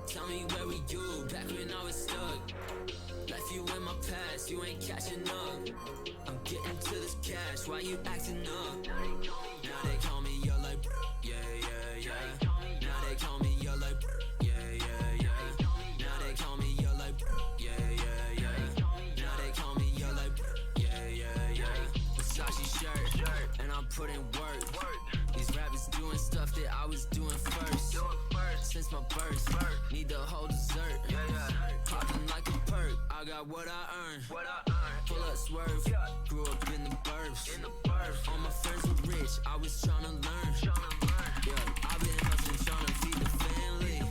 Tell me where were you back when I was stuck? Left you in my past, you ain't catching up. I'm getting to this cash, why you acting up? Now they call me you're like, yeah, yeah, yeah. Now they call me you're like, yeah, yeah, yeah. Now they call me you're like, yeah, yeah, yeah. Now they call me you're like, yeah, yeah, yeah. Versace shirt, and I'm putting work. These rappers doing stuff that I was doing first. Since my birth, need the whole dessert. Popping like a perk, I got what I earned. Pull up swerve, grew up in the burbs. All my friends were rich, I was tryna learn. Yeah, I've been hustling, tryna feed the family.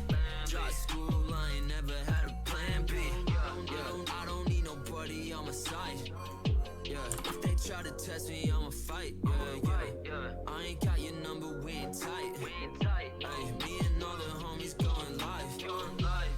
Dropped school, I ain't never had a plan B. Yeah, I don't need nobody on my side. Yeah, if they try to test me, I'ma fight. Yeah, I ain't got your number, we ain't tight. Ay, me and all the homies going live.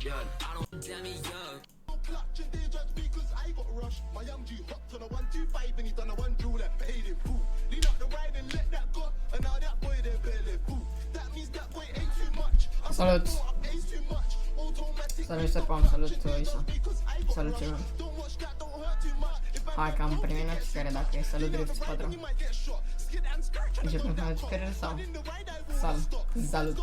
Yeah, I don't damn me up. Clutch and they judge me cause I got rushed. My young G hopped on a 125 and he done a one drill that paid him full. Lean out the ride and let that go. And now that boy they barely full. That means that boy ain't too much. Salut! Ain't too much. Automatic. Salut Stefan, salut Isa. Salut Ceva. Hai că am primit notificare dacă e salut Drift 4. Începem cu notificările sau? Salut!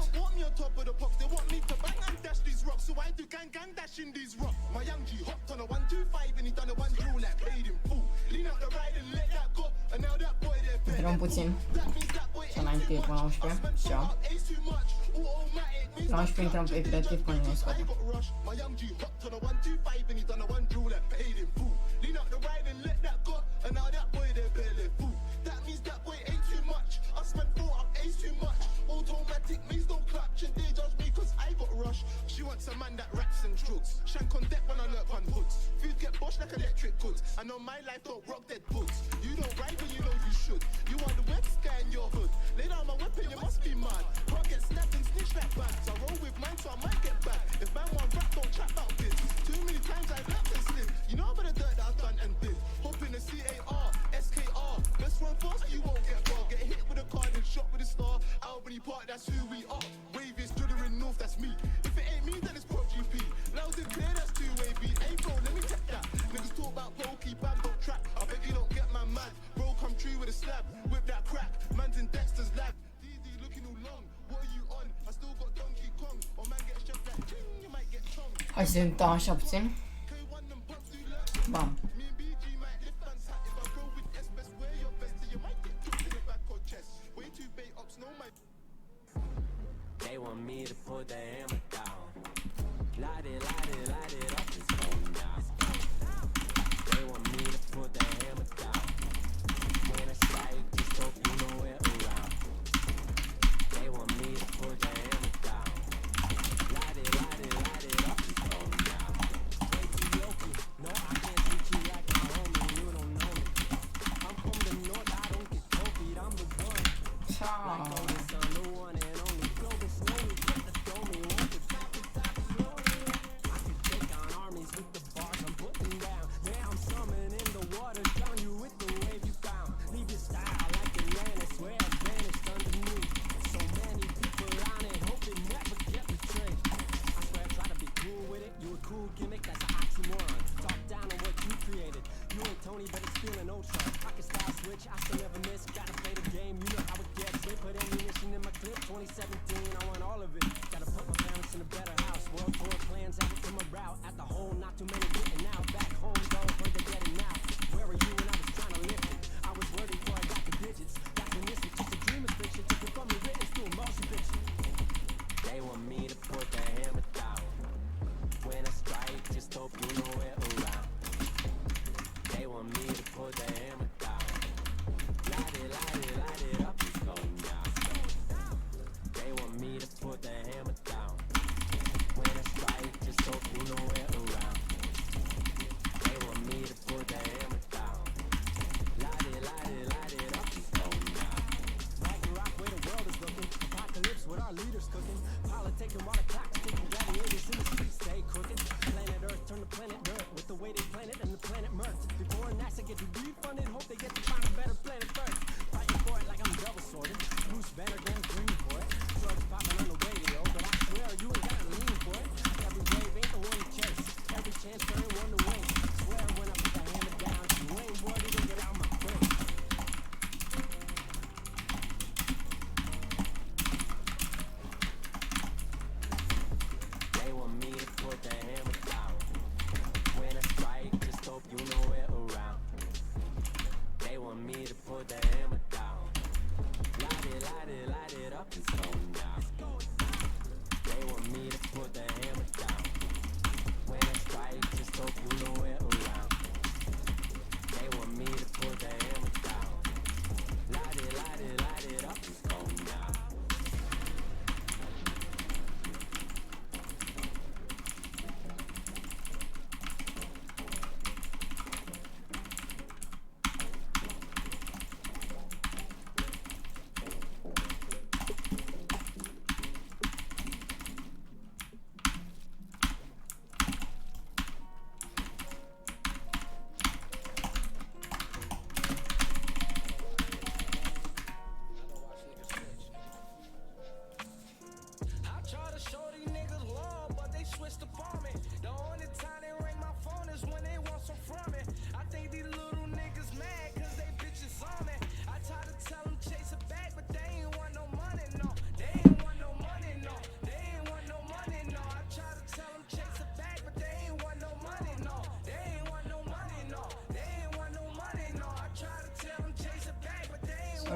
Intrăm puțin. Să înainte până la 11. Ciao. La 11 intrăm pe creativ până ne scoate. She wants a man that raps and drugs. Shank on deck when I lurk on hoods. Food get bosh like electric goods. I know my life don't rock dead books. You don't ride when you know you should. You are the west guy in your hood. Lay down my weapon, you must be mad. Can't get snapped and snitch like bags. I roll with mine so I might get back. If man want rap, don't chat about this. Too many times I've left and slid. You know about the dirt that I've done and did. Hop in the CAR, SKR. Best run fast, you won't get far. Get hit with a card and shot with a star. Albany Park, that's who we are. Wave is Juddering North, that's me. If it ain't me, then it's Pro GP. Loud and clear, that's two-way beat. Hey bro, let me check that. Niggas talk about pokey, bam, don't trap. I beg you don't get my mad. Bro, come true with a slab. Whip that crack, man's in Dexter's lab. DD looking all long, what are you on? I still got Donkey Kong. Or man get shot like king, you might get chong. Hai să uităm așa puțin. Bam. They want me to put the hammer down. Light it up, it's going down. They want me to put the hammer down. When I strike, just hope you know it around. They want me to put the hammer down. Light it up, it's going down. Way too local, no I can't teach you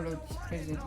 Salut, crazy.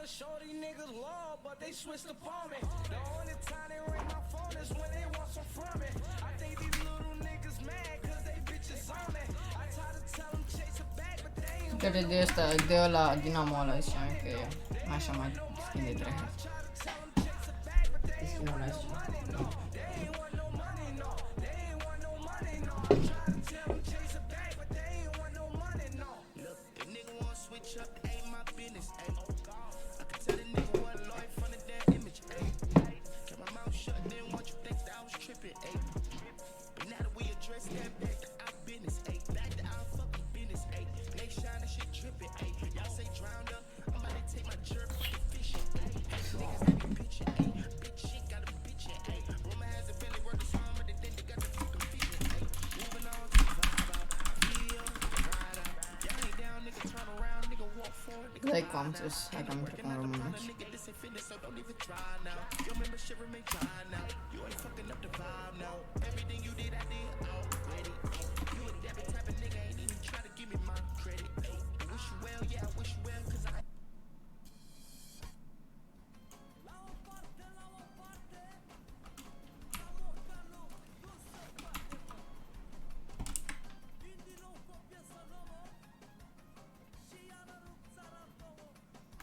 Show these niggas love, but they switched up on me. The only time they ring my phone is when they want some from me. I think these little niggas mad cause they bitches on me. I try to tell them chase it back, but they ain't Cred de ăsta, de ăla, Dinamo ăla ziceam că e așa mai schimb de drept. Schimbul ăla ziceam. Dai Comtus, hai că am intrat în română.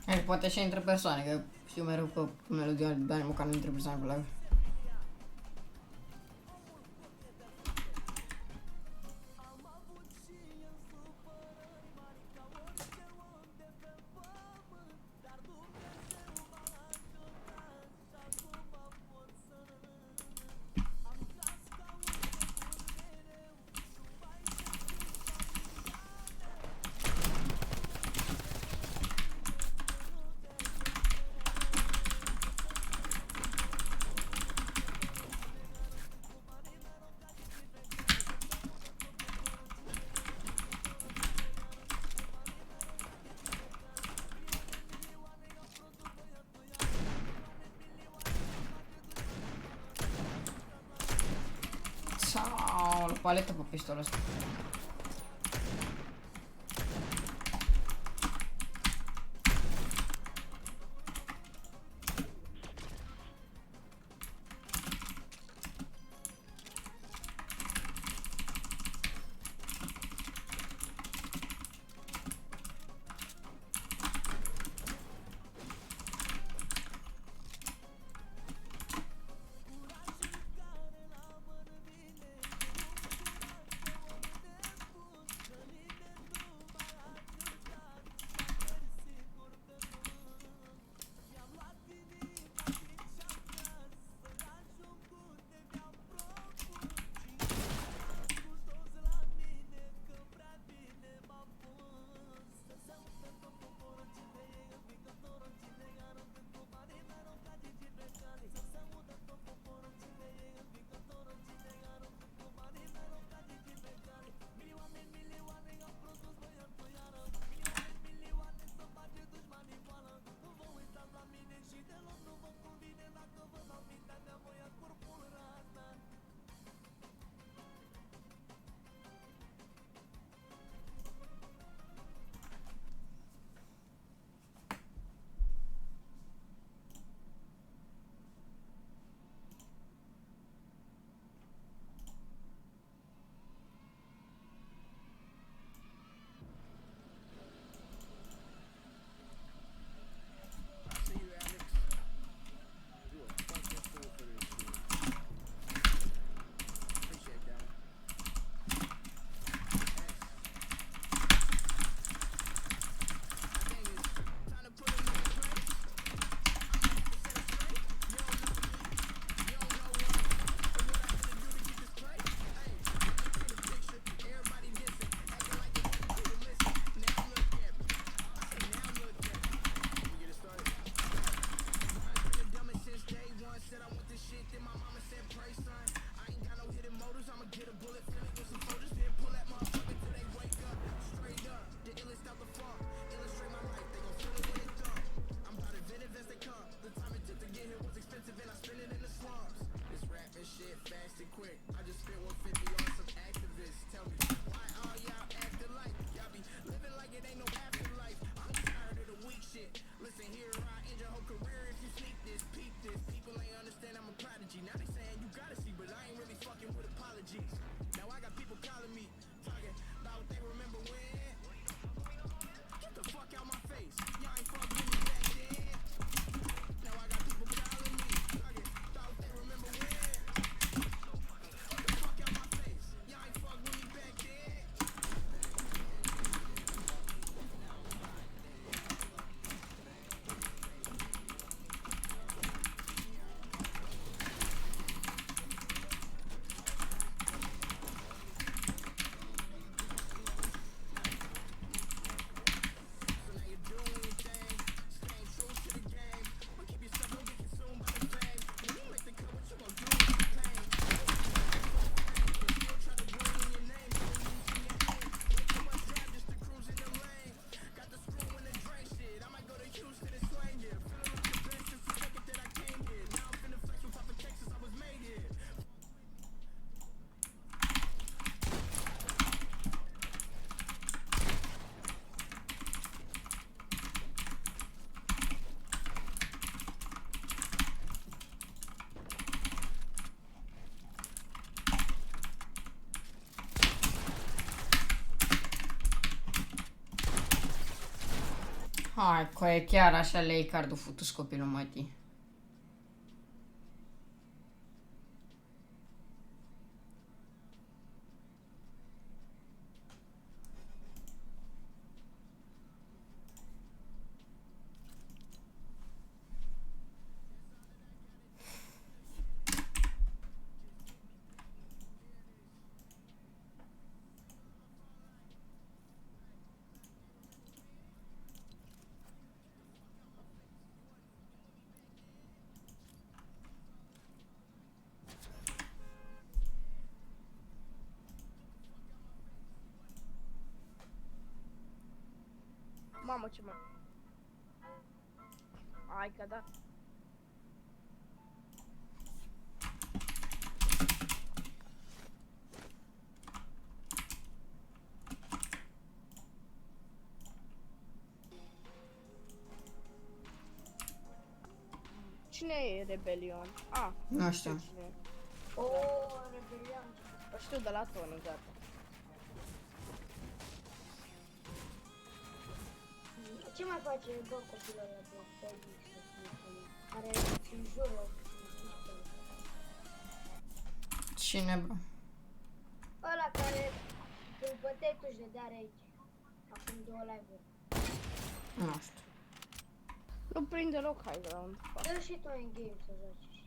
Hai, poate așa intră persoane, că știu mereu că melodia de ani măcar nu intră persoane pe live. Sau, o paletă pe pistolul ăsta. Hai, că e chiar așa lei cardul futus copilul mătii. Mamă, ce mai... Hai că da. Cine e Rebelion? Ah, Nu știu. cine e. O, rebelion. O știu de la Tony, gata. Ce mai face, bă, copilul ăla de Felix, care îți înjură? Cine, bro? Ăla care îl băteai tu și dădea rage. Acum 2 live-uri. Nu știu. Nu prinde loc high ground. Dă și tu în game să joci.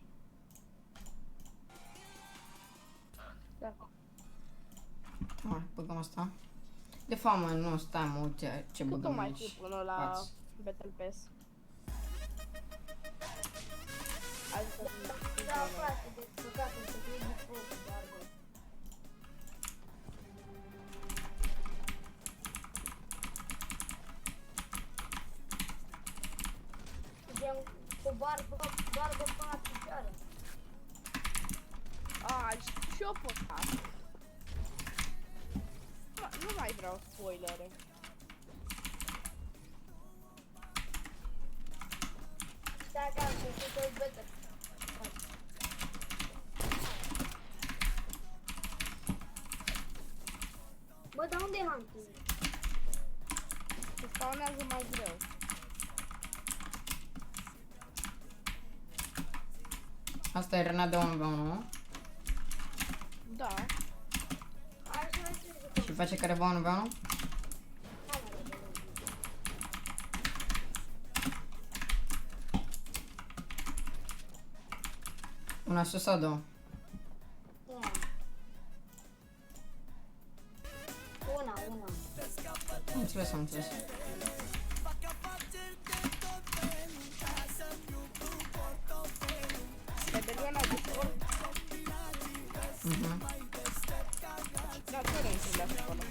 Da. Hai, băgăm asta. De fapt, mă, nu, stai, mă, uite ce Cât o băgăm mai aici. fi până la Față. Battle Pass? Hai să Da, frate, de păcatul să fie de foc, doar bă. Gen cu barbă până la picioare. Și eu pot asta. Nu mai vreau spoilere. Stai acasă, să te betă. Bă, dar unde e hunting? Se spawnează mai greu. Asta e râna de 1v1, nu? Da. Hai să mai strângă. Și face careva 1v1? Hai, mă, rebelion. Una sus sau două? Una. Una. Am înțeles, am înțeles. Rebelion a Discord. Mhm. Da, fără intru la școală.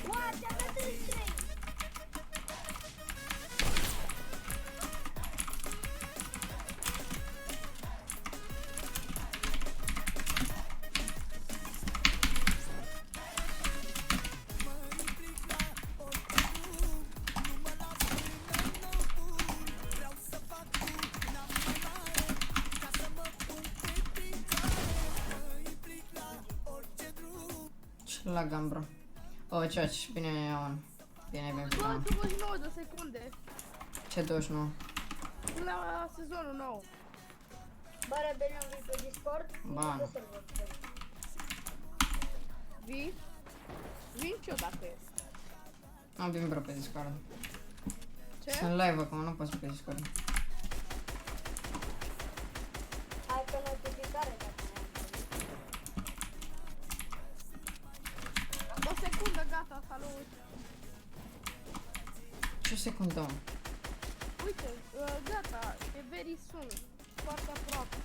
What? Am dat 33. Ce lagam, bro. O, cioci, bine, Ion. Bine, bine, Bă, bine. 29 de secunde. Ce 29? La sezonul nou. Bă, rebelion, vii pe Discord? Ba. Pe server. Vii? Vin și eu dacă e. Am bine, bro, pe Discord. Ce? Sunt live acum, nu pot să pe Discord. Hai pe notificare dacă nu O secundă, gata, salut. Ce secundă? Uite, gata, e very soon. Foarte aproape.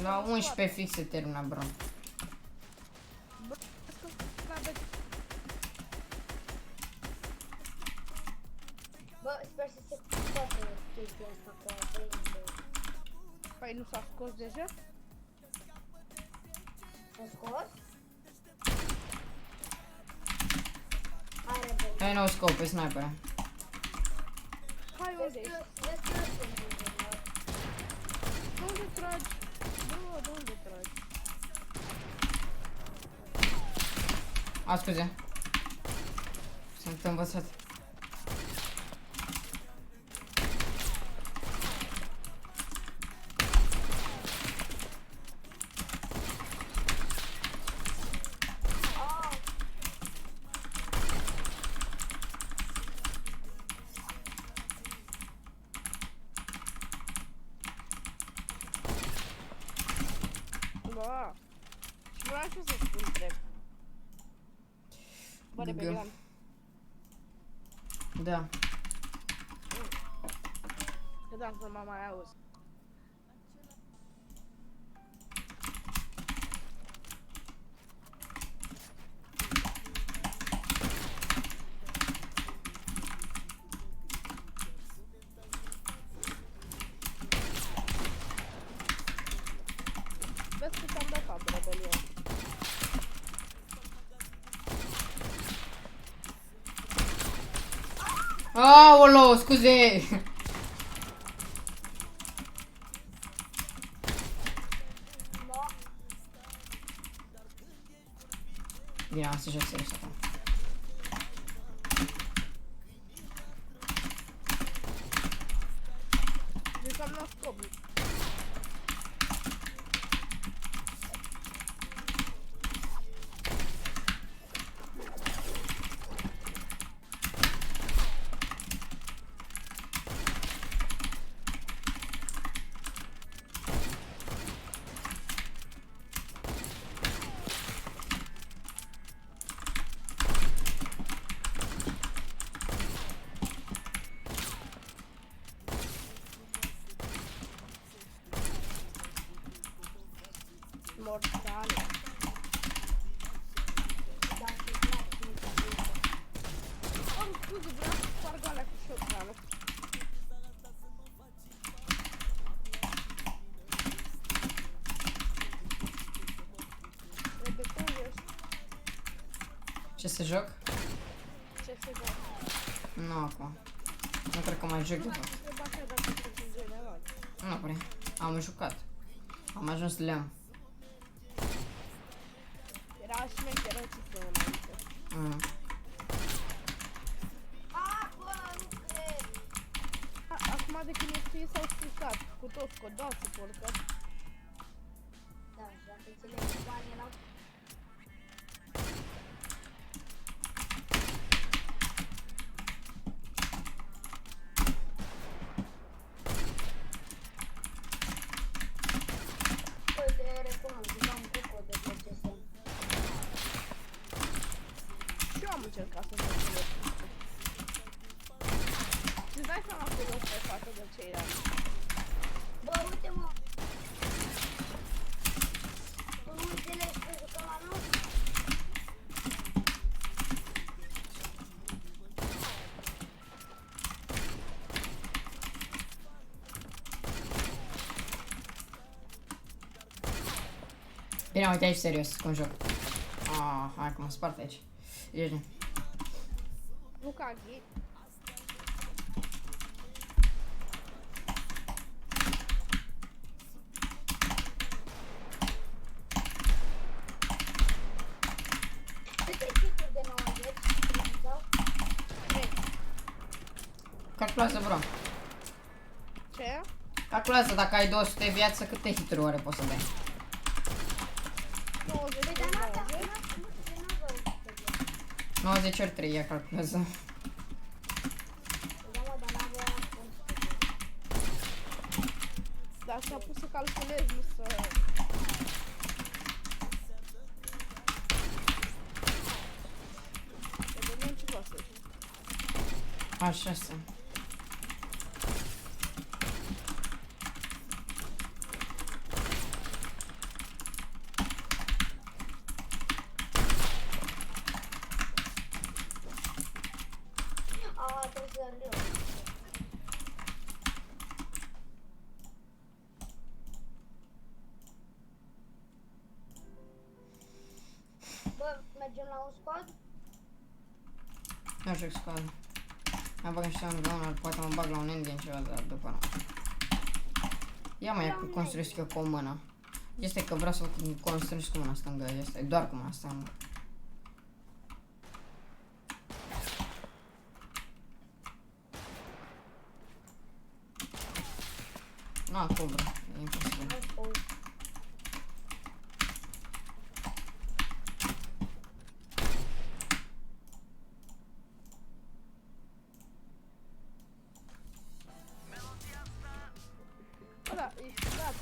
La 11 fix se termină, bro. Bă, că Bă, sper să se scoată chestia asta cu Avengers. păi nu s-a scos deja? S-a scos? Hai, rebelion. Hai nou scop pe sniper. Hai, unde ești? Vezi că sunt inginer. De unde tragi? Bă, de unde tragi? A, scuze. Sunt învățat. Bă, și vreau și eu să spun trep. Bă, Bugă. rebelion. Da. Credeam că mă mai auzi. Vezi că ți-am dat fapt, rebelion. Aolo, scuze! Bine, am să joc serios acum. Deci am luat scop. Mortale. Oh, scuze, vreau să sparg alea cu shotgun-ul. Rebe, unde ești? Ce să joc? Ce se joc? Nu acum. Nu cred că mai joc de fapt. Întreba așa dacă sunt în general. Nu prea. Am jucat. Am ajuns leam. Era șmecheră ce se înainte. Acum de când e scris s-au stricat cu toți codații, porcă. Da, și dacă înțelegi banii erau... Păi, te recunosc, jucam cu cod de PCSM. Și eu am încercat să fac eu. Îți dai seama că eu sunt față de ceilalți. Bă, uite-mă! Tu nu înțelegi că jucăm la noi? Bine, uite aici serios cum joc. Hai că mă spart aici. Ești. Lukagi. Câte chituri de 90 sau? Calculează, bro. Ce? Calculează dacă ai 200 de viață, câte hituri oare poți să dai? 20 Păi, de dar n-avea, 90? n-avea 100 de 90 ori 3, ia calculează. Da, mă, dar n-avea 100 de Dar s-a pus să calculez, nu să... Să vedem ce poate să fie. Așa să. trebuie să râd. Bă, mergem la un squad? Nu joc squad. Mai bag niște unul, poate mă bag la un endgame ceva, dar după nu. Ia mai că construiesc eu cu o mână. Este că vreau să construiesc cu mâna stângă, este doar cu mâna stângă. Na, cobra, e imposibil. Bă, da, ești dat.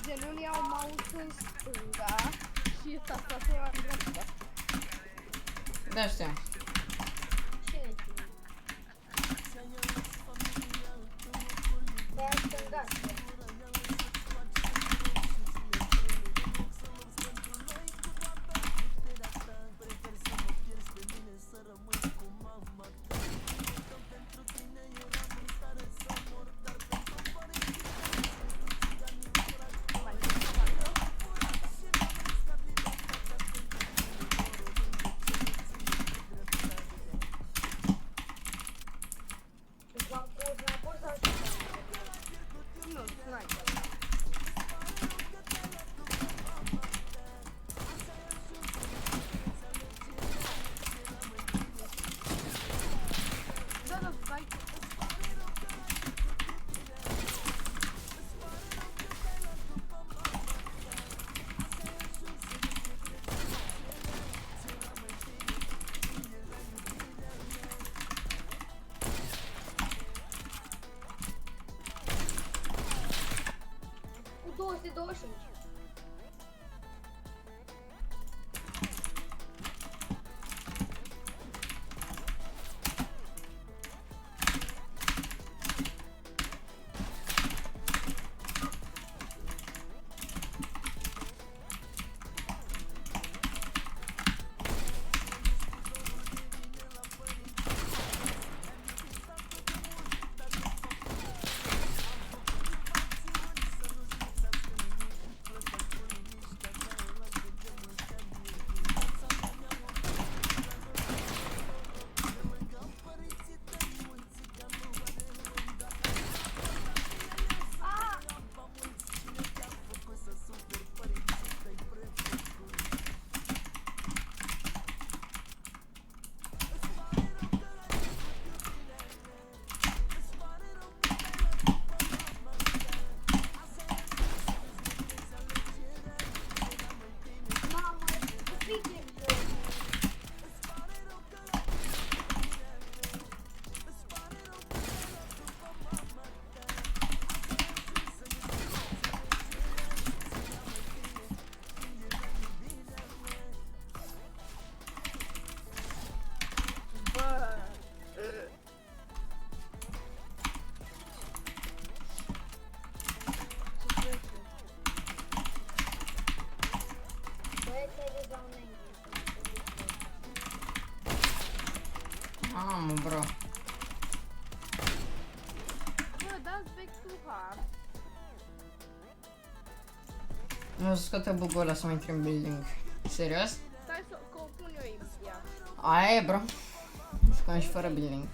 Gen, unii au mouse în stânga și tastatura e în dreapta. Da, știam. Cine ține? Pe aia stânga. Jucam cu sniper sau ce? Nu, sniper. Da, da, sniper. Cu 225. Mamă, pique. Bă, ce trece? Băiețele dau înainte. Mamă, bro. Bă, dați back to hard. Nu o să scoate bug-ul ăla să mai intri în building. Serios? Stai să o pun eu imediat. Aia e, bro. Jucăm și fără building.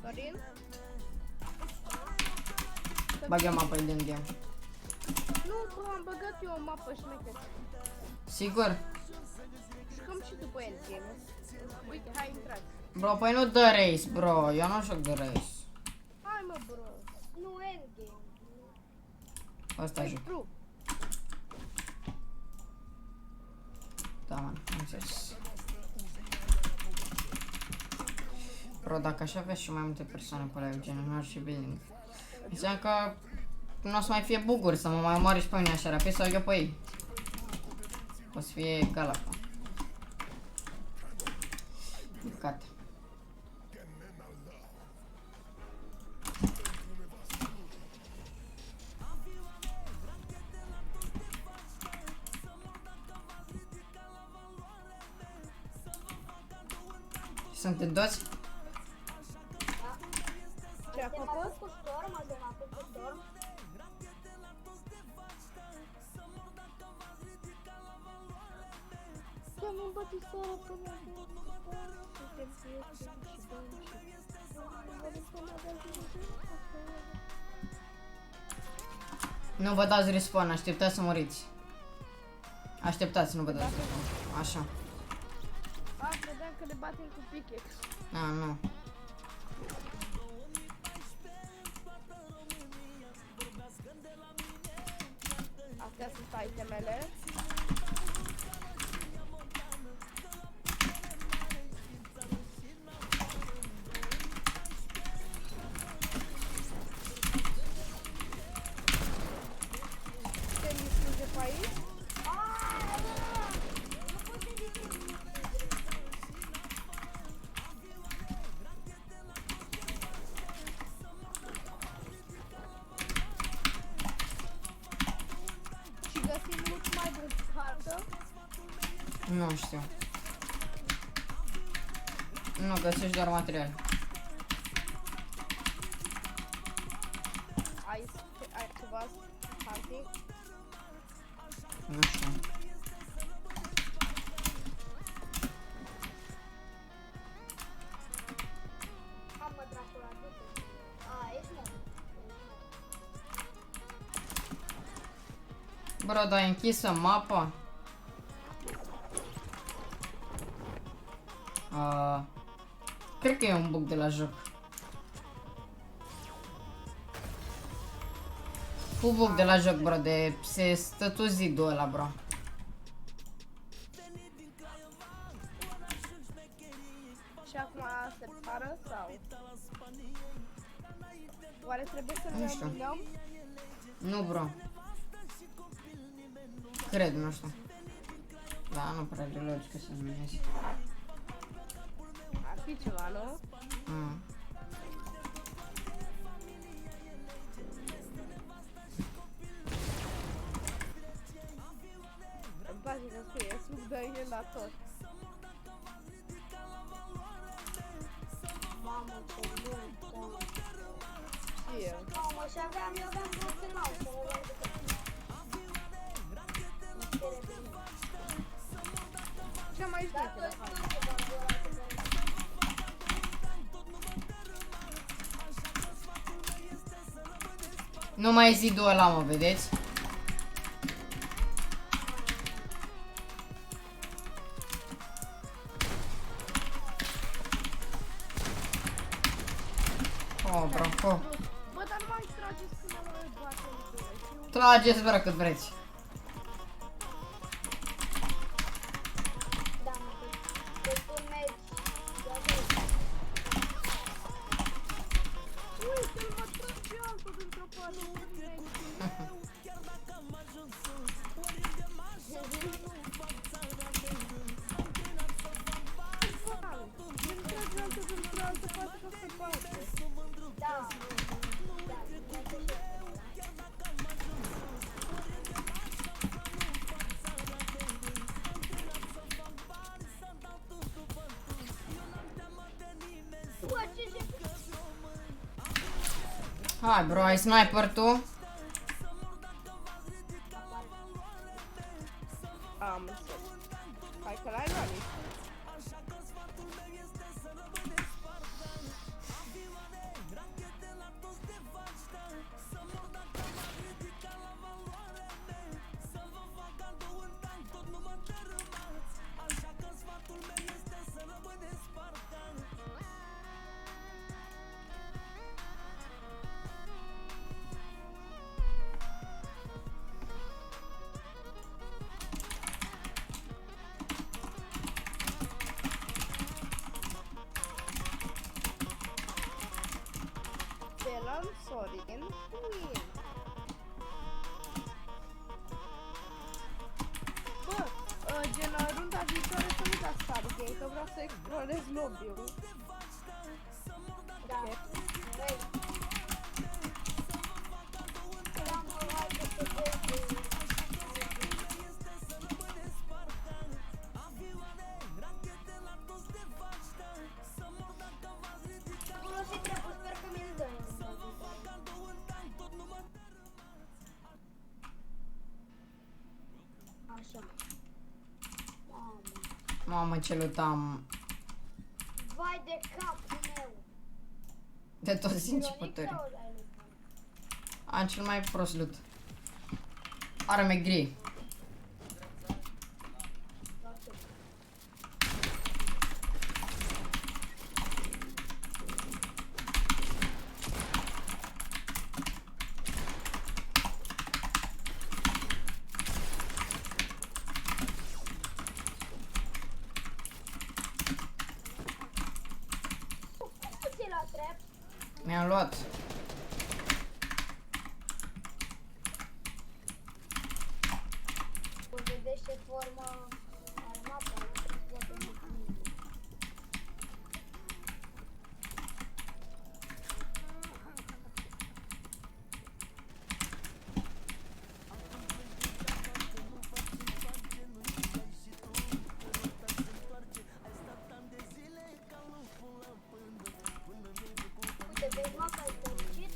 Dorin? Bag eu mapă din game. Nu, bro, am băgat eu o mapă șmecheră. Sigur? Jucăm și după endgame. Uite, hai intrați. Bro, păi nu dă race, bro. Eu nu joc de race. Hai mă, bro. Nu endgame. Asta Păi, joc. bro. Da, man, am înțeles. Bro, dacă aș avea și mai multe persoane pe live, gen în și building, înseamnă că nu o să mai fie buguri, să mă mai omoare și pe mine așa rapid sau eu pe ei. O să fie egal acum. Păcate. Suntem toți? Ce-a Te-am făcut? făcut cu storm, azi am făcut cu storm. Ce-am un bă toată seara până la suntem prieteni și bani și vorbim pe magazin de Nu vă dați respawn, așteptați să muriți. Așteptați, nu vă dați respawn. Așa. A, credeam că ne batem cu pickaxe. A, nu. Astea sunt itemele. Ce mi sluge pe aici? Și găsim mult mai bun pe hartă. Nu știu. Nu, găsești doar material. Ai ceva hunting? Nu știu. Am mă dracu la dute. A, ești mă. Bro, dar ai închisă mapa? Cred că e un bug de la joc. Cu bug de la joc, bro, de se stă tot zidul ăla, bro. Și acum se pară sau? Oare trebuie să Nu ne știu. minăm? Nu, bro. Cred, nu știu. Da, nu prea de logică să minezi. Ar fi ceva, nu? Mm. Îmi place că scrie suc de el la tot. Mamă, ce mult. Și eu. Mamă, și aveam vreo semnal să mă luăm de Ce mai știu Dar că tot fac? ce v-am luat de Nu mai e zidul ăla, mă, vedeți? Oh, bro, oh. Bă, dar nu mai trageți când mă mai bate în gură. Trageți, bro, cât vreți. Da, mă, că tu mergi. Ia vezi. Uite-l, mă trage altul dintr-o parte. Da. Bă, ce Hai, bro, ai sniper tu? Am înțeles. Hai că l-ai luat nici. Delan Sorin Win. Bă, gen runda viitoare să nu dați Stargate, că vreau să explorez lobby-ul. Da. Vrei? Da, mă, hai că te vezi. Folosi treabă, sper că mi-l dă. Așa. Mamă. Mamă, ce lutam. Vai de capul meu. De toți Ironic începătorii. sau ai luat? Am cel mai prost loot. Arme gri. Cum tu ți-ai luat trap? Mi-am luat. Cum vedeți ce formă are mapa, poate nu știu. Uite, vezi mapa, ai fericit?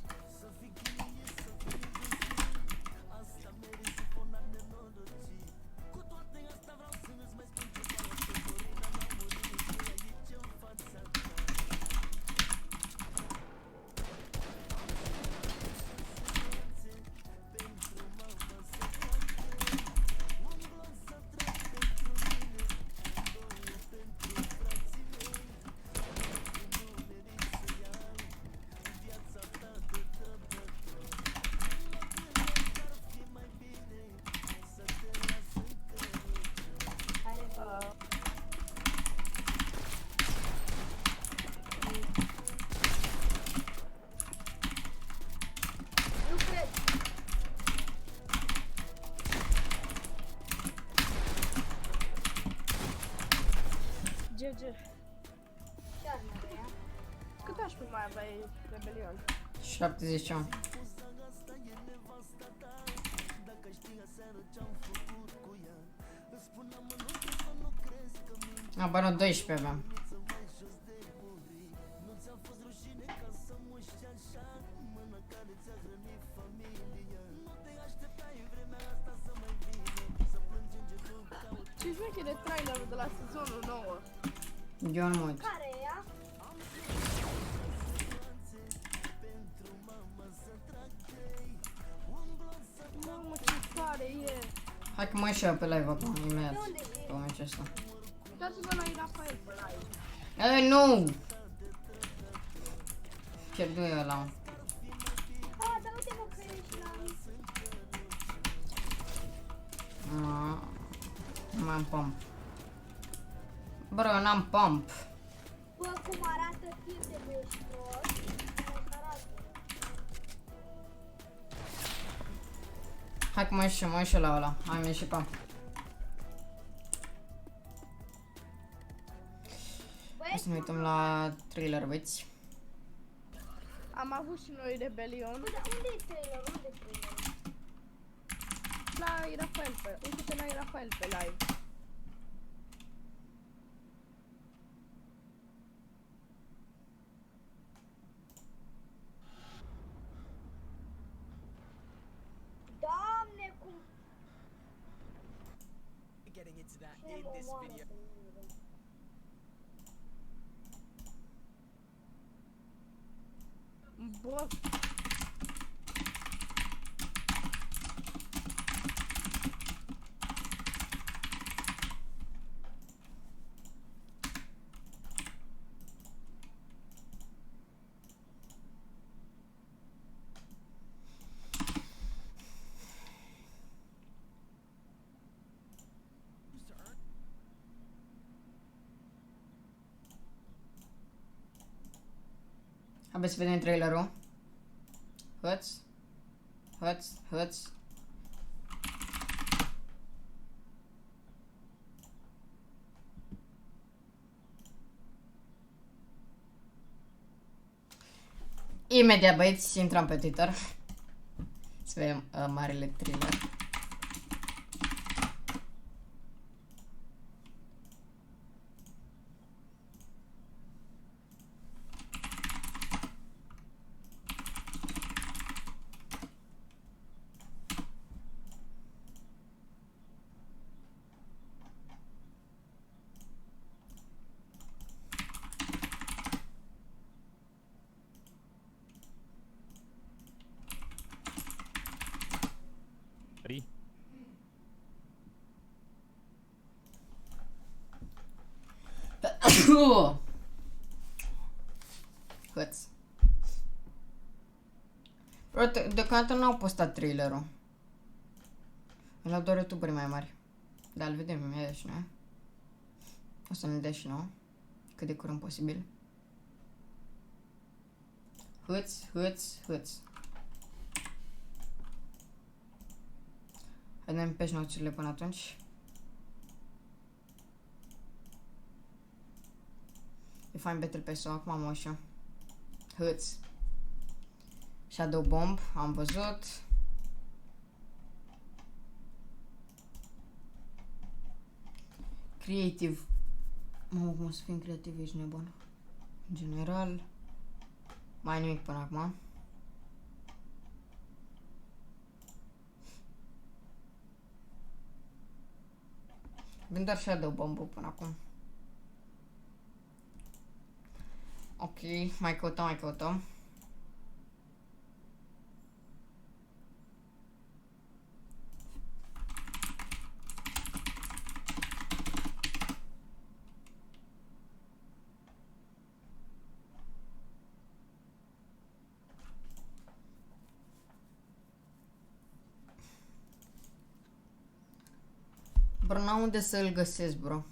Nu cred. GG. Ce arme are ea? Cât aș mai aveai rebelion? 70 ani. Abia 12 aveam. Ce șmecher de trailerul de la sezonul 9. Eu nu mă uit. Care e ea? Mamă, ce tare e! Hai că mă ieși eu pe live acum, imediat. De unde știi? Pe momentul ăsta. Uitați-vă la Rafael pe live. Ei, nu! Chiar nu e ăla. Ah, dar uite mă că ești la... Nu mai am pump. Bro, eu n-am pump. Bă, cum arată timp de bă, ești prost? Cum arată? Hai că mă ieși la ăla. Hai, mi-e și pump. Hai să ne uităm la trailer, băieți. Am avut și noi rebelion. Bă, dar unde e trailer? Unde e trailer? La Rafael pe... Uite-te la Rafael pe live. Doamne, cum... Getting into that Cine in mă this omoară video. pe mine, bă? Bă, Hai să vedem trailerul. Hăț. Hăț, hăț. Imediat, băieți, intrăm pe Twitter. Să vedem marele trailer. Hăț. Bro, deocamdată n-au postat trailerul. La doar youtuberi mai mari. Dar îl vedem imediat și noi. O să ne dea și nouă. Cât de curând posibil. Hâț. Vedem pe noțurile până atunci. E fain Battle Pass-ul, acum am moșu. Hâț. Shadow Bomb, am văzut. Creative. Mamă, cum o să fim creativ, ești nebun. În general. Mai nimic până acum. Vin doar Shadow Bomb până acum. Ok, mai căutăm. Bro, n-am unde să-l găsesc, bro.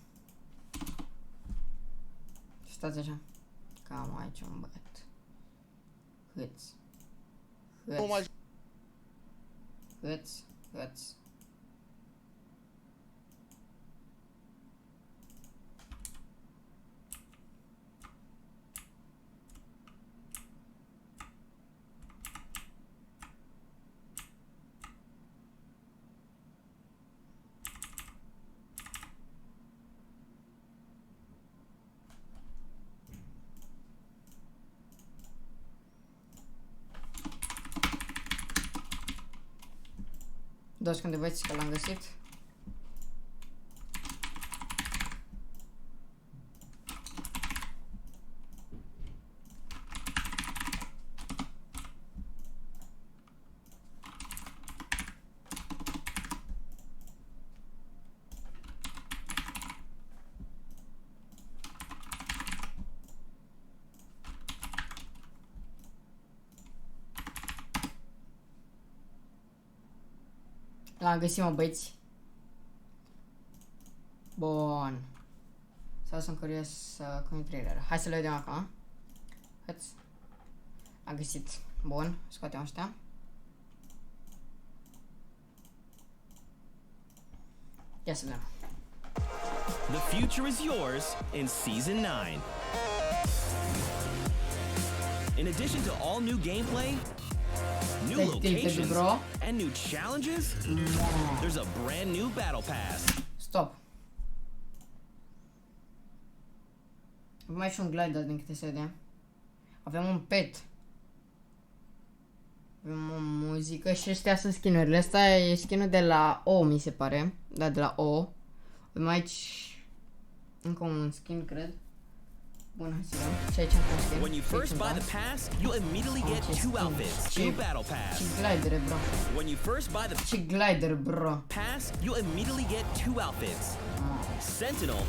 Stați așa. Cam aici un băiat. Hâț. Doar când vedeți că l-am găsit. L-am găsit, mă, băieți. Bun. Sau sunt curios cum e trailer. Hai să le vedem acum. Hăț. Am găsit. Bun. Scoatem ăștia. Ia să vedem. The future is yours in Season 9. In addition to all new gameplay, new locations, and new challenges, there's a brand new battle pass. Stop. Avem mai și un glider din câte se vede. Avem un pet. Avem o muzică și astea sunt skin-urile. Asta e skin-ul de la O, mi se pare. Da, de la O. Avem aici încă un skin, cred. Bun, hai să vedem. Și aici am fost skin. When you first buy the pass, you'll immediately get two outfits, new battle pass. Ce glider, bro. When you first buy the Ce glider, bro. pass, you'll immediately get two outfits, Sentinel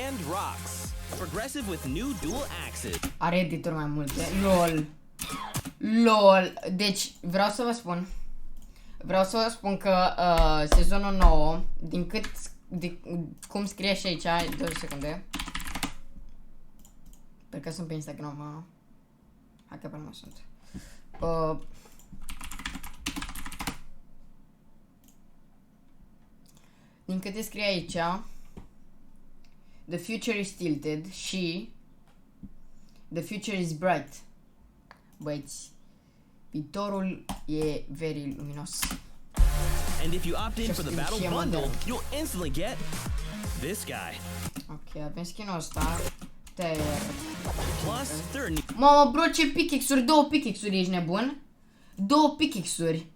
and Rocks. Progressive with new dual axes. Are editor mai multe. LOL. Deci, vreau să vă spun că sezonul 9, din cât, cum scrie și aici, 2 secunde. Pentru că sunt pe Instagram. Hai că pe urmă sunt. Din câte scrie aici, the future is tilted și the future is bright. Băieți, viitorul e very luminos. And if you opt in for the battle bundle, you'll instantly get this guy. Ok, avem skin-ul ăsta. Plus, there are new. Mamă, bro, ce pickaxe-uri? 2 pickaxe-uri, ești nebun? 2 pickaxe-uri.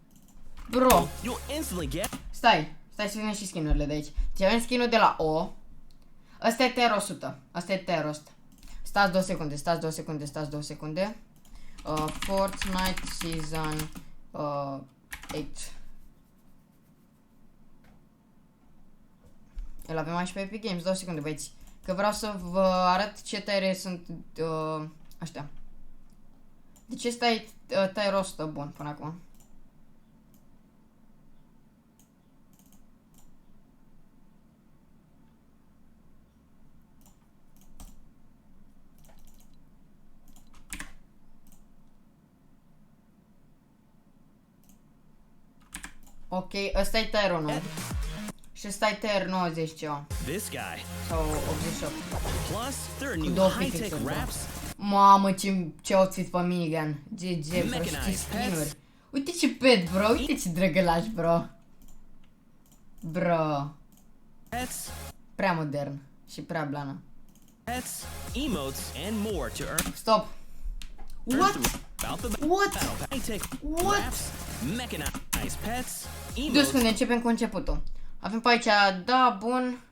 Bro. You'll instantly get. Stai să vedem și skin-urile de aici. Deci avem skin-ul de la O. Ăsta e TR 100. Asta e TR 100. Stați 2 secunde. Fortnite Season 8. Îl avem aici pe Epic Games. 2 secunde, băieți. Că vreau să vă arăt ce tăiere sunt ăștia. De ce stai tăiere 100 bun până acum? Ok, ăsta e tier 1. Și ăsta e tier 90 ceva. This guy. Sau 88. Plus, there are new Două high-tech pixeli, wraps. Mamă, ce outfit pe minigun. GG, bro, și ce skin-uri. Uite ce pet, bro, uite ce drăgălaș, bro. Bro. Pets. Prea modern și prea blană. Pets, emotes, and more to earn. Stop. What? About the What? battle high-tech What? wraps, mechanized pets, Dus emotes. când începem cu începutul. Avem pe aici, da, bun,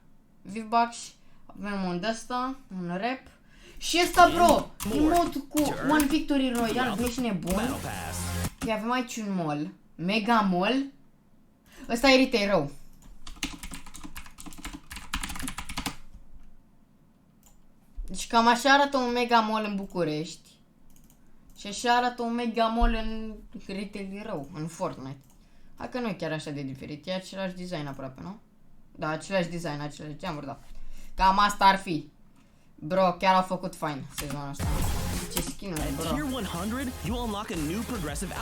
V-Bucks, avem un de-asta, un rap. Și ăsta, bro, emote cu One Victory Royale, bă, ești nebun. Battle Pass. Ok, avem aici un mall, Mega Mall. Ăsta e retail rău. Deci cam așa arată un Mega Mall în București. Și așa arată un Mega Mall în retail rău, în Fortnite. Hai că nu e chiar așa de diferit, e același design aproape, nu? Da, același design, același geamuri, da. Cam asta ar fi. Bro, chiar au făcut fain sezonul ăsta. Ce skin-uri, At bro. tier 100, you unlock a new progressive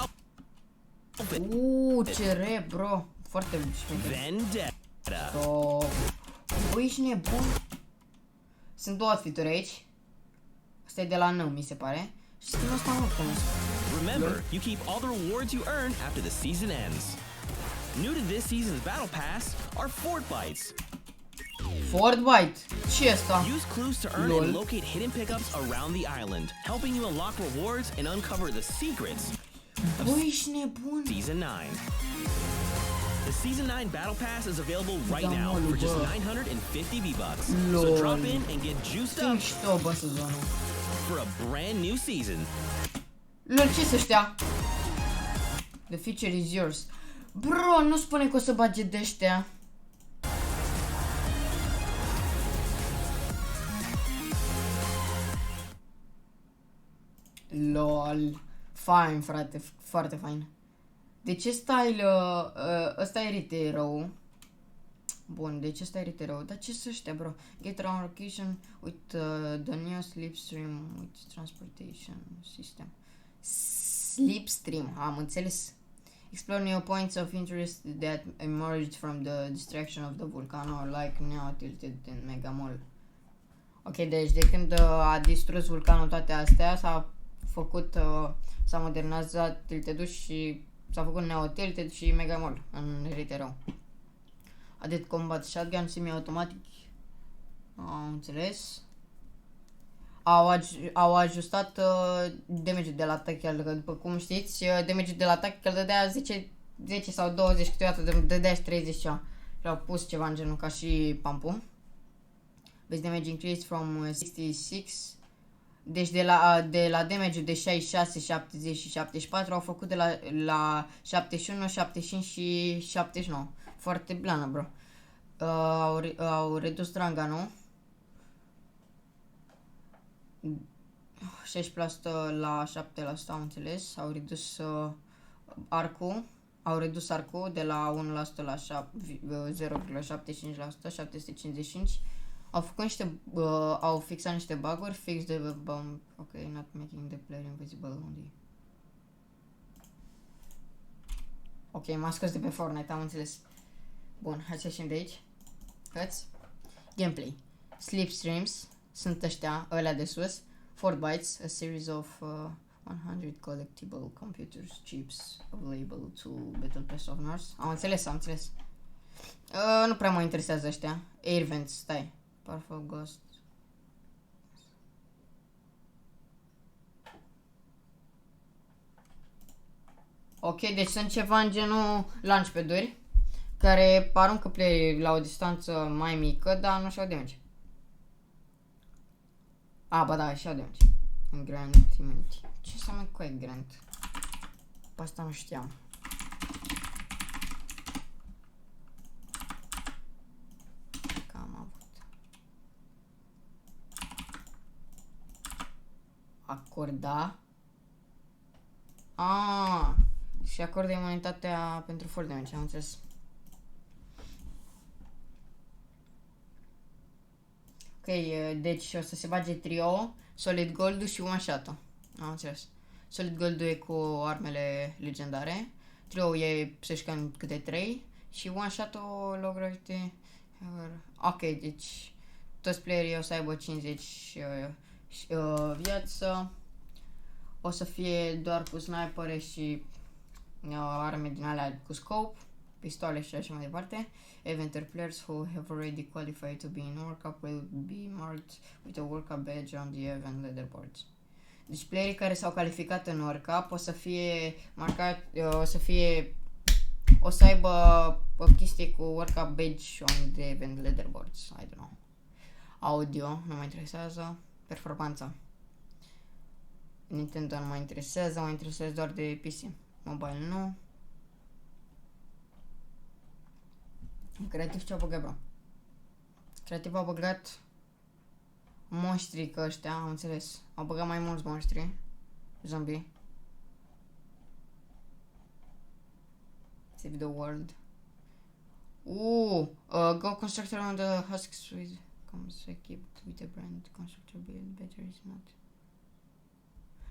outfit. Ce rap, bro. Foarte șmecher. Vendetta. Băi, ești nebun. Sunt două outfituri aici. Asta e de la nou, mi se pare. Și skin-ul ăsta nu cunosc. Remember, you keep all the rewards you earn after the season ends. New to this season's battle pass are Fort Bites. Fort Bite. Ce asta? Use clues to earn Lol. and locate hidden pickups around the island, helping you unlock rewards and uncover the secrets Băi, ești nebun. Season 9. The Season 9 Battle Pass is available right Da, now mă, for just bă. 950 V-Bucks. Lol. So drop in and get juiced Ce up mișto, bă, sezonul. for a brand new season. Lol, ce să știa? The future is yours. Bro, nu spune că o să bage de ăștia. LOL. Fine, frate, foarte fain. De ce style ăsta e retail rău? Bun, deci ăsta e retail rău. Dar ce să ăștia, bro? Get around location with the new slipstream with transportation system. Slipstream, am înțeles. Explore new points of interest that emerged from the destruction of the volcano, like now tilted in Mega Mall. Ok, deci de când a distrus vulcanul toate astea, s-a făcut, s-a modernizat Tilted și s-a făcut Neo Tilted și Mega Mall în retail. Added combat shotgun semi-automatic. Am înțeles. Au ajustat damage-ul de la atac, că după cum știți, damage-ul de la atac îl dădea 10 sau 20, câteodată dădea și 30 ceva. Și au pus ceva în genul ca și pump-ul. Base damage increased from 66. Deci de la damage-ul de 66, 70 și 74 au făcut de la 71, 75 și 79. Foarte blană, bro. Au redus ranga, nu? 16% la 7%, am înțeles. Au redus arcul. Au redus arcul de la 1% la 0,75%, 755. Au făcut niște, au fixat niște bug-uri, fix the bomb, ok, not making the player invisible only. Ok, m-a scos de pe Fortnite, am înțeles. Bun, hai să ieșim de aici. Hăți. Gameplay. Slipstreams, sunt ăștia, ălea de sus. Fort Bites, a series of 100 collectible computers chips available to Battle Pass of North. Am înțeles, am înțeles. Nu prea mă interesează ăștia. Air Vents, stai. Powerful Ghost. Ok, deci sunt ceva în genul launchpad-uri care aruncă playerii la o distanță mai mică, dar nu și-au damage. Ba da, și-au damage. În Grand Immunity. Ce înseamnă cu Grand? Pe asta nu știam. Acorda. Ah, și acordă imunitatea pentru fall damage, am înțeles. Ok, deci o să se bage trio, Solid Gold și One Shot-ul. Am înțeles. Solid Gold e cu armele legendare. Trio e să-și câte 3 și One Shot-ul low gravity. Ok, deci toți playerii o să aibă 50 viață. O să fie doar cu snipere și arme din alea cu scope, pistoale și așa mai departe. Eventer players who have already qualified to be in World Cup will be marked with a World Cup badge on the event leaderboards. Deci playerii care s-au calificat în World Cup o să fie marcat, o să aibă o chestie cu World Cup badge on the event leaderboards. I don't know. Audio, nu mă interesează. Performanța. Nintendo nu mă interesează, mă interesează doar de PC. Mobile nu. Creativ ce-au băgat, bro? Creativ au băgat monștri, că ăștia, am înțeles. Au băgat mai mulți monștri. Zombie. Save the world. Go constructor on the husks with comes equipped with a brand constructor build batteries not.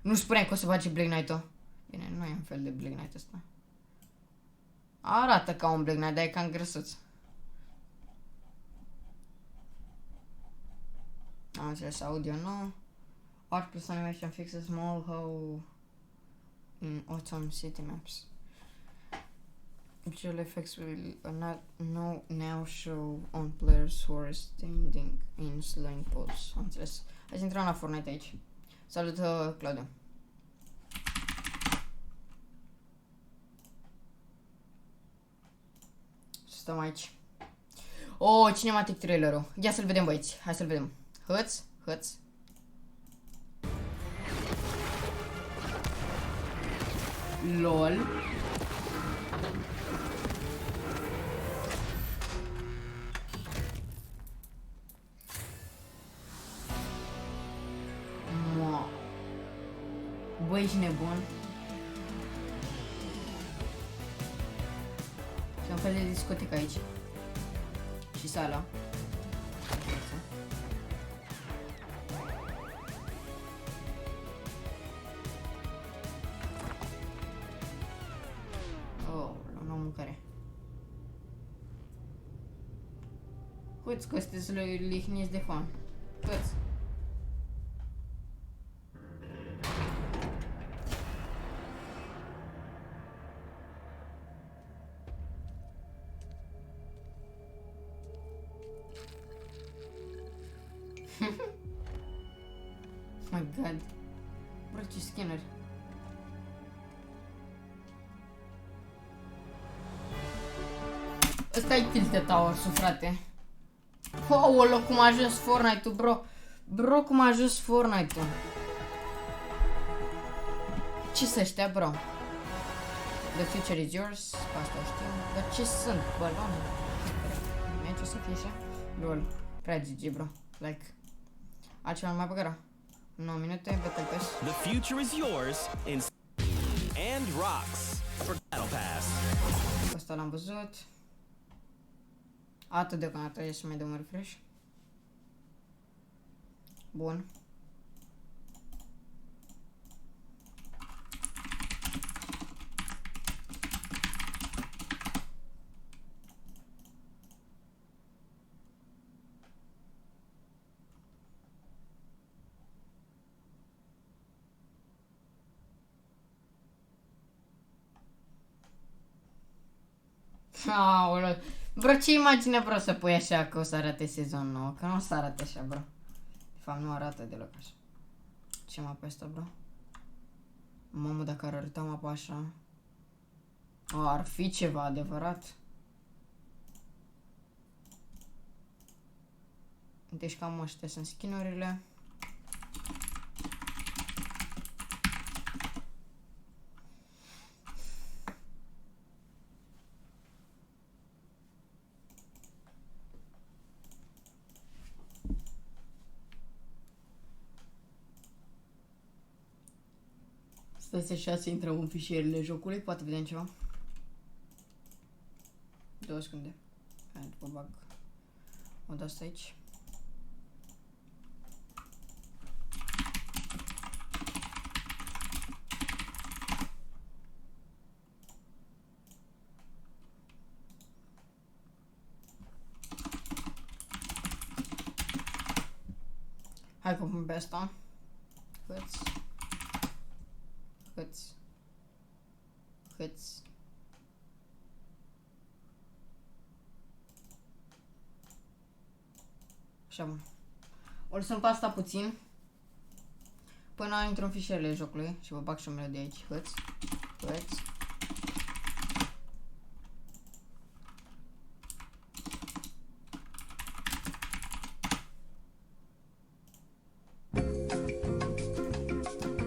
Nu spuneai că o să bage Black Knight-ul. Bine, nu e un fel de Black Knight ăsta. Arată ca un Black Knight, dar e cam grăsuț. Am înțeles, audio nu. Art plus animation fixes small how in autumn city maps. Visual effects will not now show on players who are standing in slowing pose. Am înțeles. Hai să intrăm la Fortnite aici. Salut, Claudiu. Stăm aici. Oh, cinematic trailerul. Ia să-l vedem, băieți. Hai să-l vedem. Hăț, hăț. LOL. Băi, ești nebun. Și un fel de discotecă aici. Și sala. Oh, la o mâncare. Câți că sunteți lihniți de fan? Câți? Oh my god. Bro, ce scanner. Ăsta e Tilted Towers-ul, frate. Aoleu, cum a ajuns Fortnite-ul, bro. Bro, cum a ajuns Fortnite-ul. Ce-s ăștia, bro? The future is yours. Asta știu. Dar ce sunt, balone? Ce o să fie așa? Lol. Prea GG, bro. Like. Altceva mai băgără. 9 minute, Battle Pass. The future is yours in and rocks for Battle Pass. Asta l-am văzut. Atât deocamdată, e să mai dăm un refresh. Bun. Aoleu. Bro, ce imagine vreau să pui așa că o să arate sezon 9? Că nu o să arate așa, bro. De fapt, nu arată deloc așa. Ce mapă asta, bro? Mamă, dacă ar arăta mapa așa... ar fi ceva adevărat. Deci cam ăștia sunt skin-urile. Stați așa să intrăm în fișierele jocului, poate vedem ceva. 2 secunde. Hai, după bag o de asta aici. Hai că pun pe asta. Hâț. Așa, bun. O lăsăm pe asta puțin până intru în fișierele jocului și vă bag și o melodie aici. Hâț.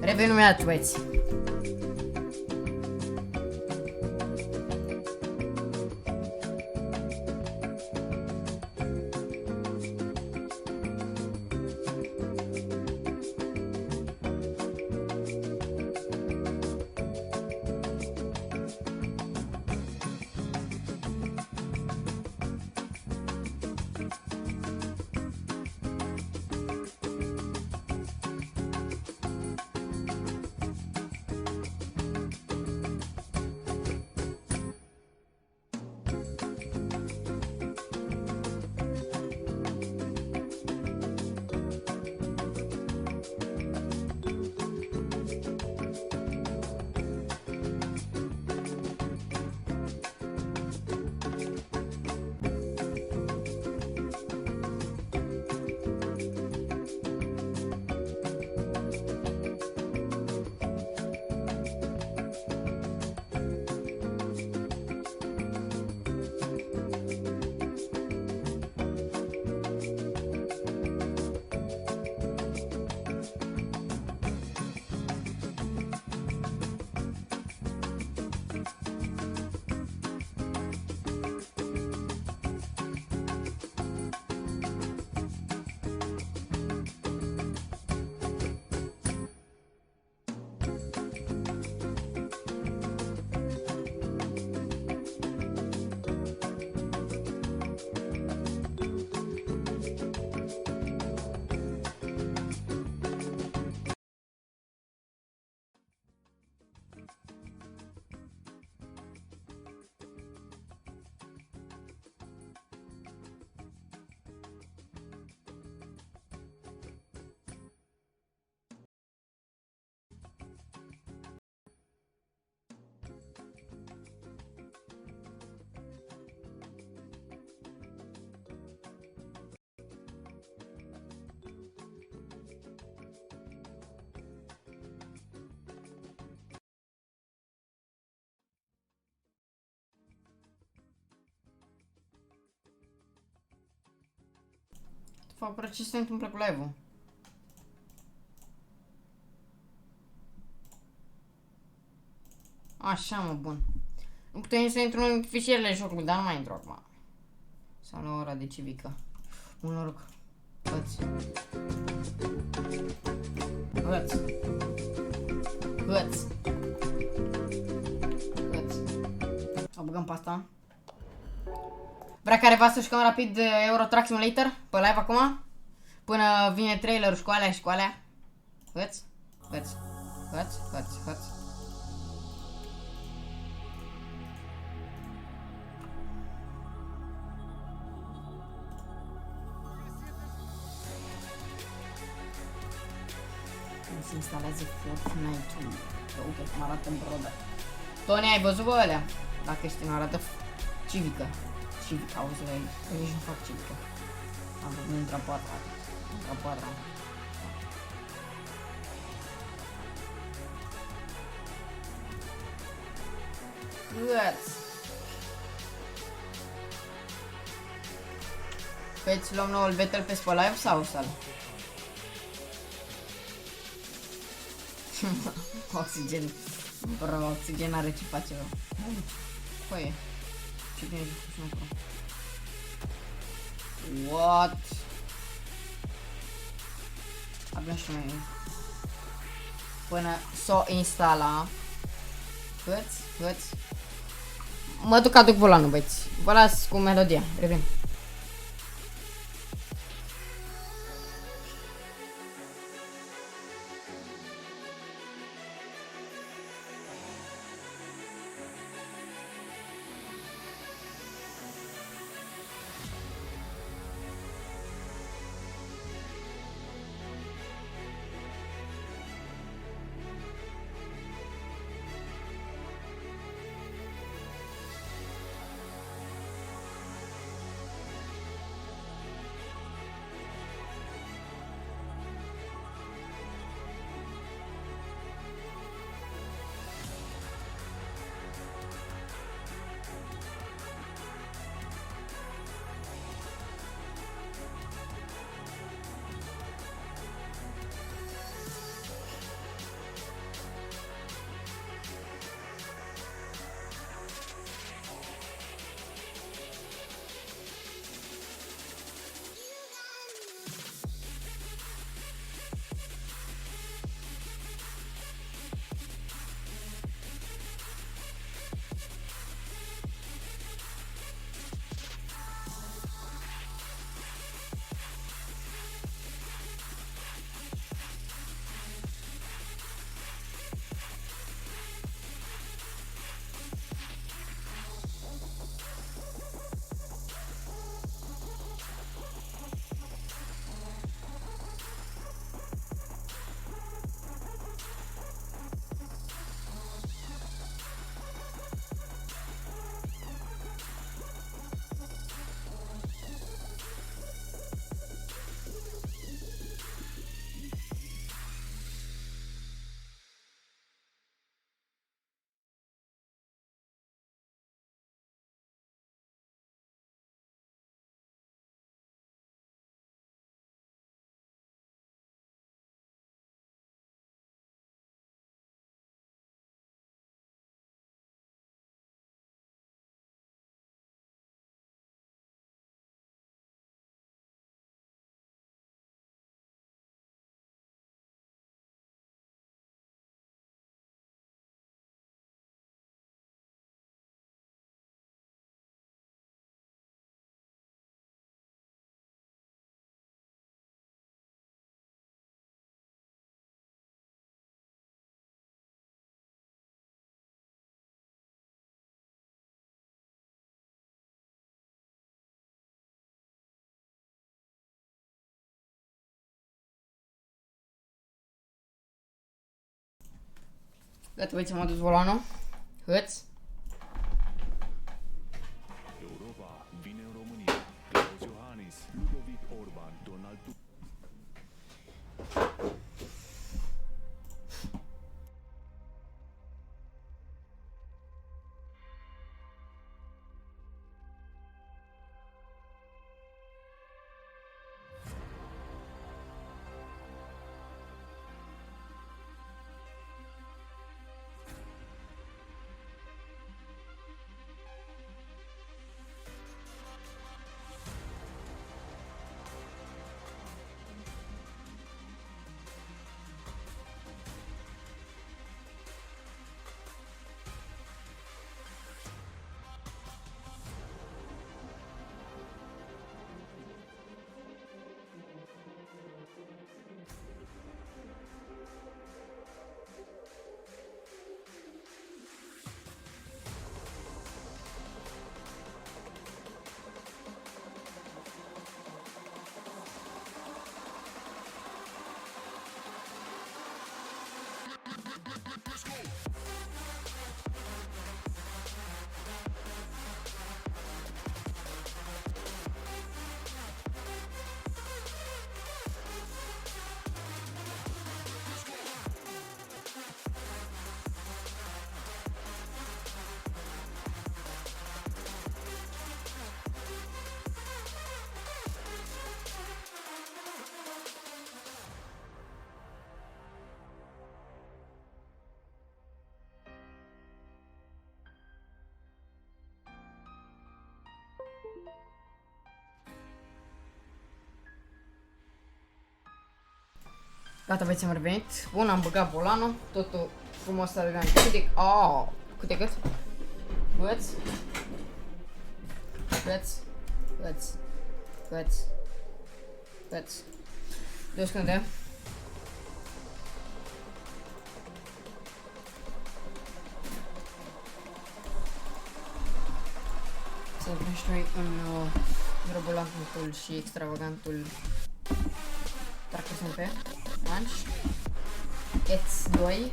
Revenim imediat, băieți. Fac ce se întâmplă cu live-ul? Așa, mă, bun. Nu putem să intru în fișierele jocului, dar nu mai intru acum. Sau la ora de civică. Un noroc. Hăți. O băgăm pe asta. Vrea careva să jucăm rapid Euro Truck Simulator pe live acum? Până vine trailerul și cu alea și cu alea. Hăți. Se instalează Fortnite-ul. Uite cum arată broda. Tony, ai văzut bă alea? Dacă știi, nu arată civică. Civica, auzi, eu nici nu fac civică. Am făcut intra patra. Veți luăm noul Vettel pe Spo Live sau sal? Oxigen. Bro, oxigen are ce face, bro. Păi, ce bine zic și nu. What? Abia și mai până s-o instala. Hăți. Mă duc, aduc volanul, băieți. Vă las cu melodia. Revin. Gata, băieți, am adus volanul. Hăți. Europa vine în România. Klaus Iohannis, Ludovic Orban, Donald Tusk. Gata, băieți, am revenit. Bun, am băgat volanul. Totul frumos, elegant. Cât e cât? Câți? De o secundă. Să intrăm și noi în robolantul și extravagantul Tracker SMP. Launch. ETS 2.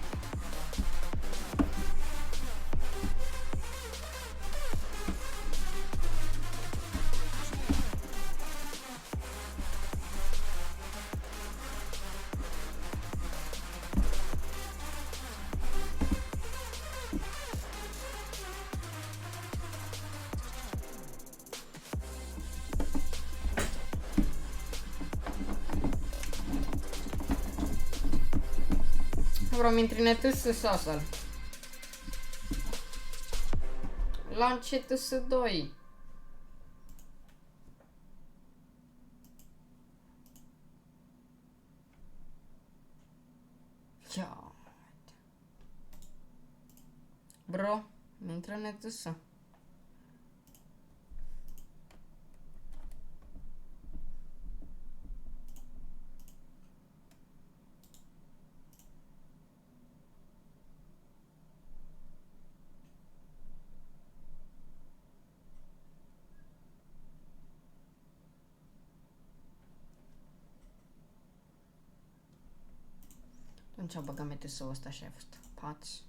Vom internetul să sasal. Launch ETS 2. Ia. Bro, internetul să. Atunci băgăm ETS-ul ăsta și a fost pați.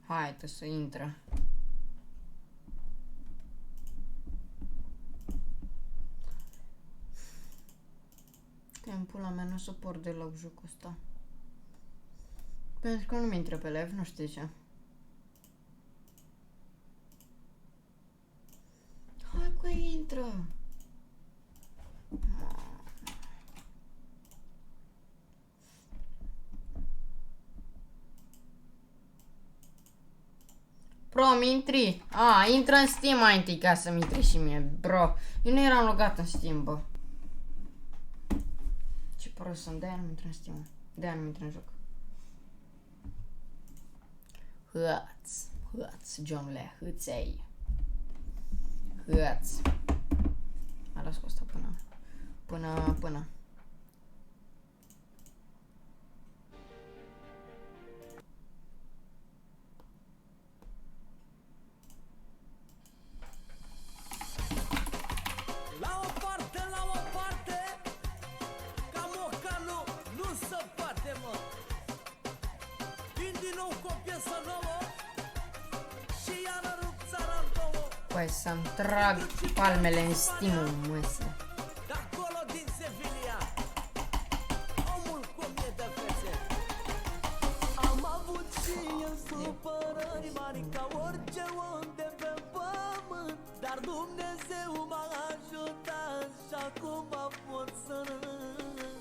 Hai, să intră. Că în pula mea nu suport deloc jocul ăsta. Pentru că nu mi intră pe live, nu știu ce. Hai că intră! Bro, mi intri. Intră în Steam mai întâi ca să-mi intri și mie, bro. Eu nu eram logat în Steam, bă. Ce prost sunt, de-aia nu intră în Steam. De-aia nu intră în joc. Hăț, Johnule, hăței. Hăț. Mai las cu asta până. Păi să-mi trag palmele în Steam-ul, măsă. Am avut și eu supărări mari ca orice om de pe pământ, dar Dumnezeu m-a ajutat și acum pot să râd.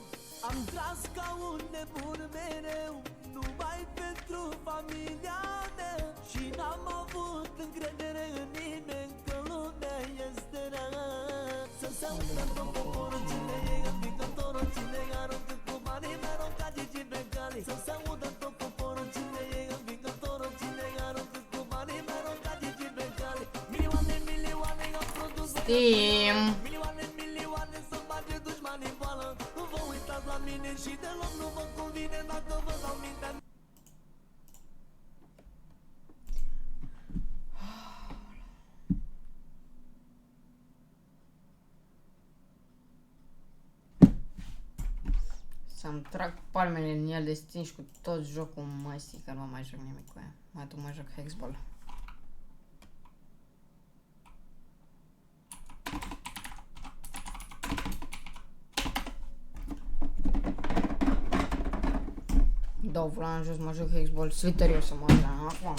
Am tras ca un nebun mereu, numai pentru familia mea, și n-am avut încredere în nimeni că lumea este rea. Să se audă tot poporul cine e învingătorul, cine e aruncă cu banii mereu ca Gigi Becali. Să se audă tot poporul cine e învingătorul, cine e aruncă cu banii mereu ca Gigi Becali. Milioane au produs Steam. milioane să bage dușmani în boală. Vă uitați la mine și deloc nu vă convine dacă vă dau mintea. Să-mi trag palmele în el de Steam și cu tot jocul măsii, că nu mai joc nimic cu ea. Mai tu mă joc Hexball. Dau volan în jos, mă joc Hexball, sliterios să mă joc acum.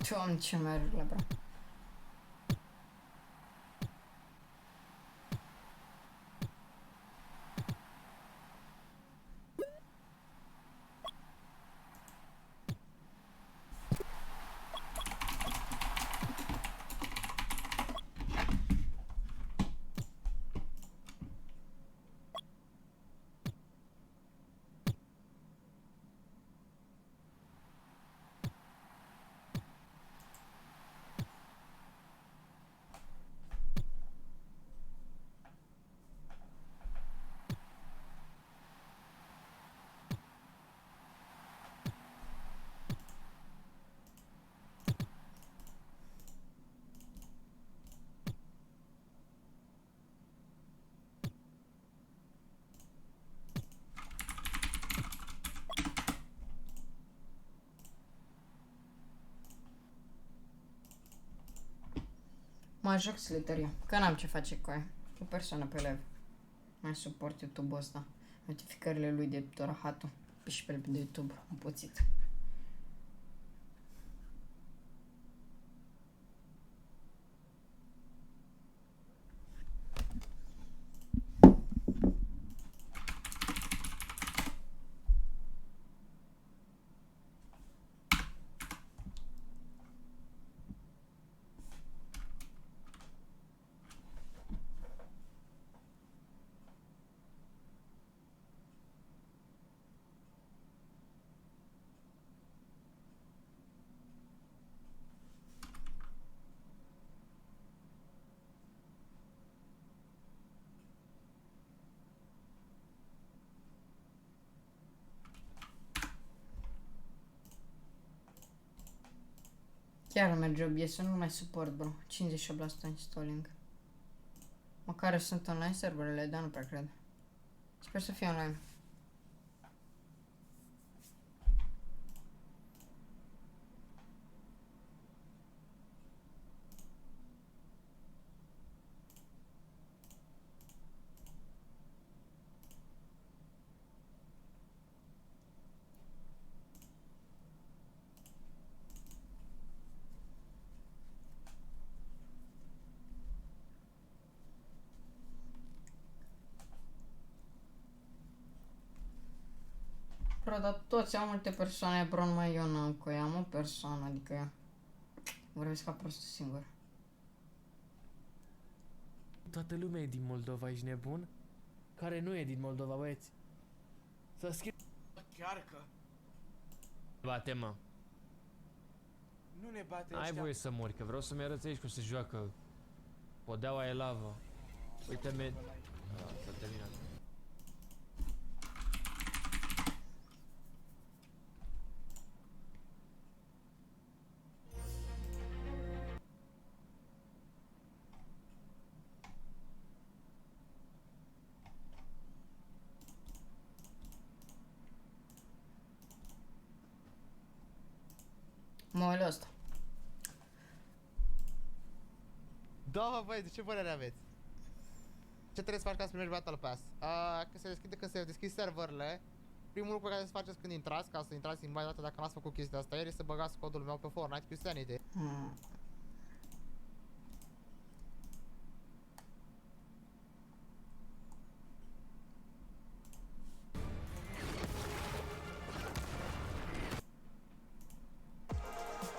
Doamne, ce mai râd la bra. Mă joc Slither, că n-am ce face cu aia. O persoană pe live. Mai suport YouTube-ul ăsta. Notificările lui de torahatul. Și pe de YouTube, împuțit. Chiar merge OBS, nu mai suport, bro. 58% installing. Măcar sunt online serverele, dar nu prea cred. Sper să fie online. Bro, dar toți au multe persoane, bro, numai eu n-am cu ea, am o persoană, adică eu vorbesc ca prostul singur. Toată lumea e din Moldova, ești nebun? Care nu e din Moldova, băieți? Să schimb... Chiar că Bate, mă. nu ne bate Ai ăștia. voie să mori, că vreau să-mi arăți aici cum se joacă. Podeaua e lavă. Uite-mi... S-a terminat. Mă uit la asta. Da, băi, de ce părere aveți? Ce trebuie să faci ca să primești Battle Pass? Când se deschid serverele, primul lucru pe care să faceți când intrați, ca să intrați în mai dată dacă n-ați făcut chestia asta ieri, e să băgați codul meu pe Fortnite cu Sanity.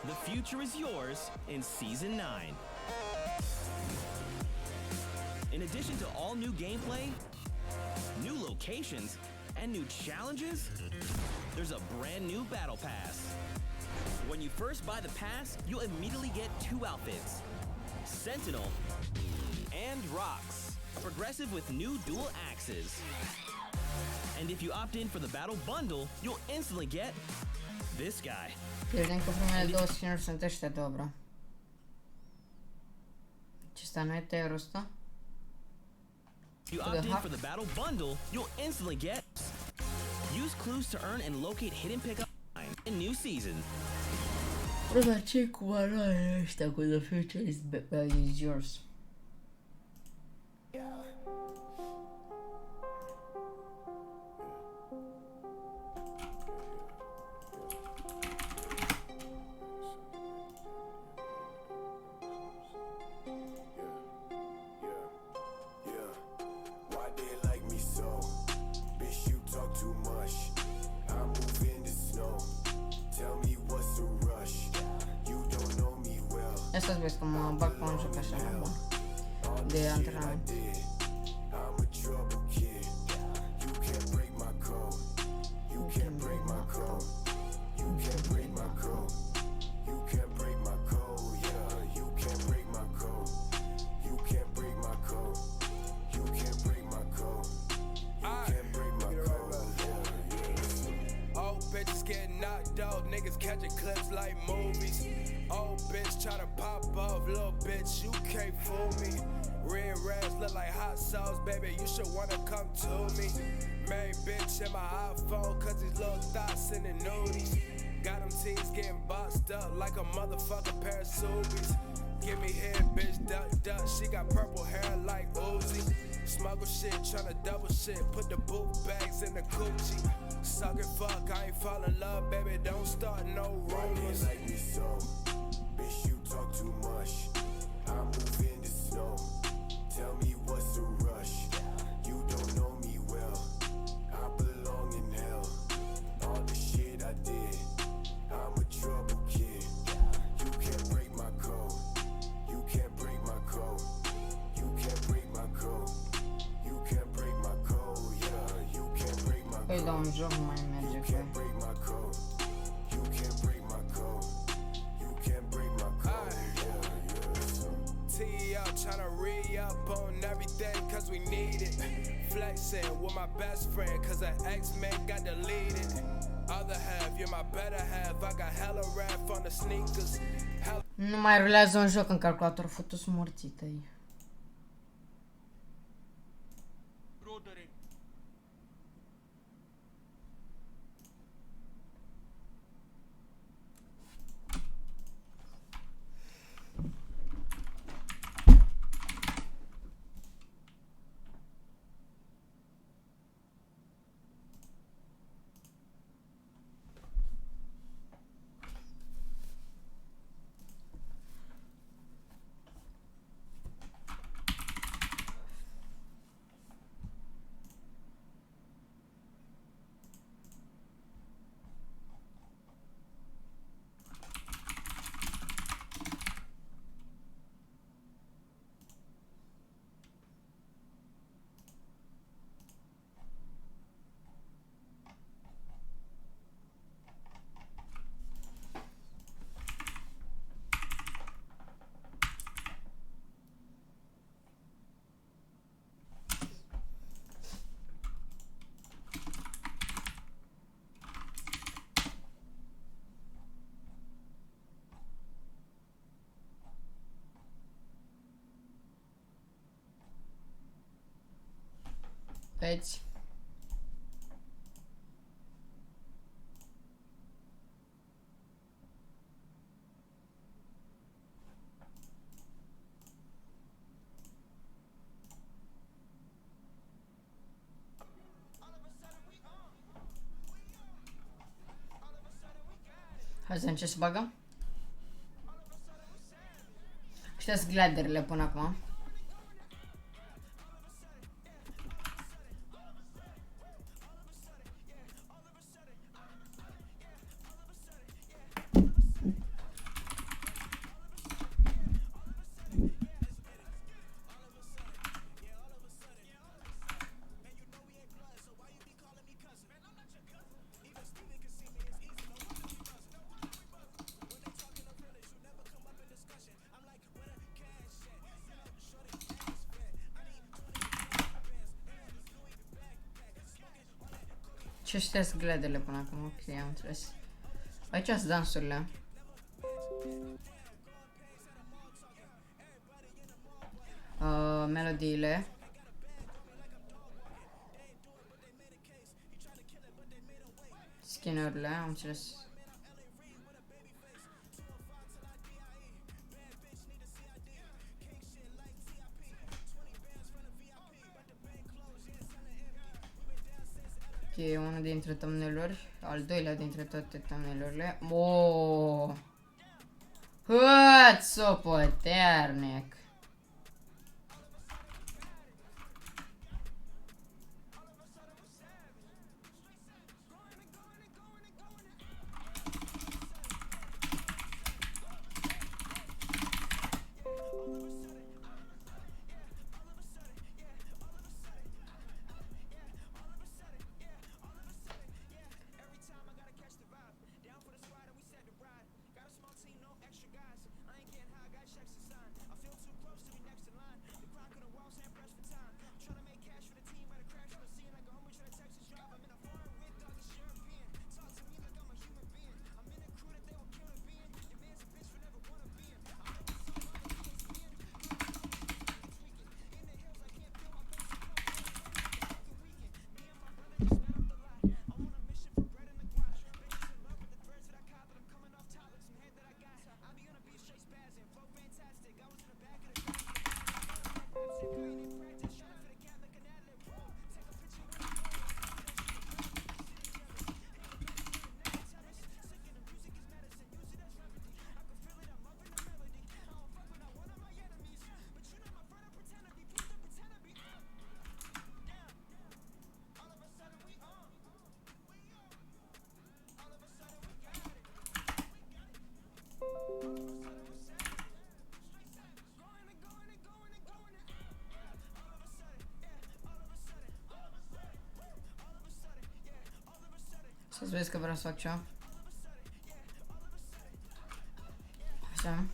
The future is yours in Season 9. In addition to all new gameplay, new locations, and new challenges, there's a brand new Battle Pass. When you first buy the pass, you'll immediately get 2 outfits, Sentinel and Rocks, progressive with new dual axes. And if you opt in for the Battle Bundle, you'll instantly get this guy. Credem că primele 2 skin-uri sunt ăștia două, bro. Ce ăsta nu e tăierul ăsta? If you opt in for the Battle Bundle, you'll instantly get... Use clues to earn and locate hidden pickup in new season. Bro, dar ce cu arăi ăștia cu the future is yours? Ia să-ți vezi că mă bag pe un joc așa mai bun de antrenament. Bitches getting knocked out, niggas catching clips like movies. Old bitch try to pop off, little bitch, you can't fool me. Red rags look like hot sauce, baby, you should wanna come to me. Main bitch in my iPhone, cause these little thoughts in the nudies. Got them teens getting boxed up like a motherfucking pair of Subies. Give me head, bitch, duck, duck, she got purple hair like Uzi. Smuggle shit, tryna double shit, put the boot bags in the coochie. Suck it, fuck, I ain't fall in love, baby, don't start no rumors. Like me so, bitch, you talk too much. I move in the snow. Tell me what's the rush? You don't know me well. I belong in hell. All the shit I did, I'm a trouble kid. You can't break my code. You can't break my code. You can't break my code. You can't break my code. Yeah, you can't break my code. Păi da, un joc mai merge cu el. Break my code. You can't break my code. You can't break my code. Tee up, tryna re-up on everything cause we need it. Flexing with my best friend cause her ex-man got deleted. Other half, you're my better half. I got hella rap on the sneakers. Nu mai rulează un joc în calculator, futu-s morții tăi. Vezi? Hai să încep să bagăm. Ăștia-s gliderele până acum. Ce știați gliderele până acum? Ok, am înțeles. Aici sunt dansurile. Melodiile. Skin-urile, am înțeles. Ok, unul dintre thumbnail-uri, al doilea dintre toate thumbnail-urile. Oooo! Hăț-o puternic! Să-ți vezi că vreau să fac ceva. Așa.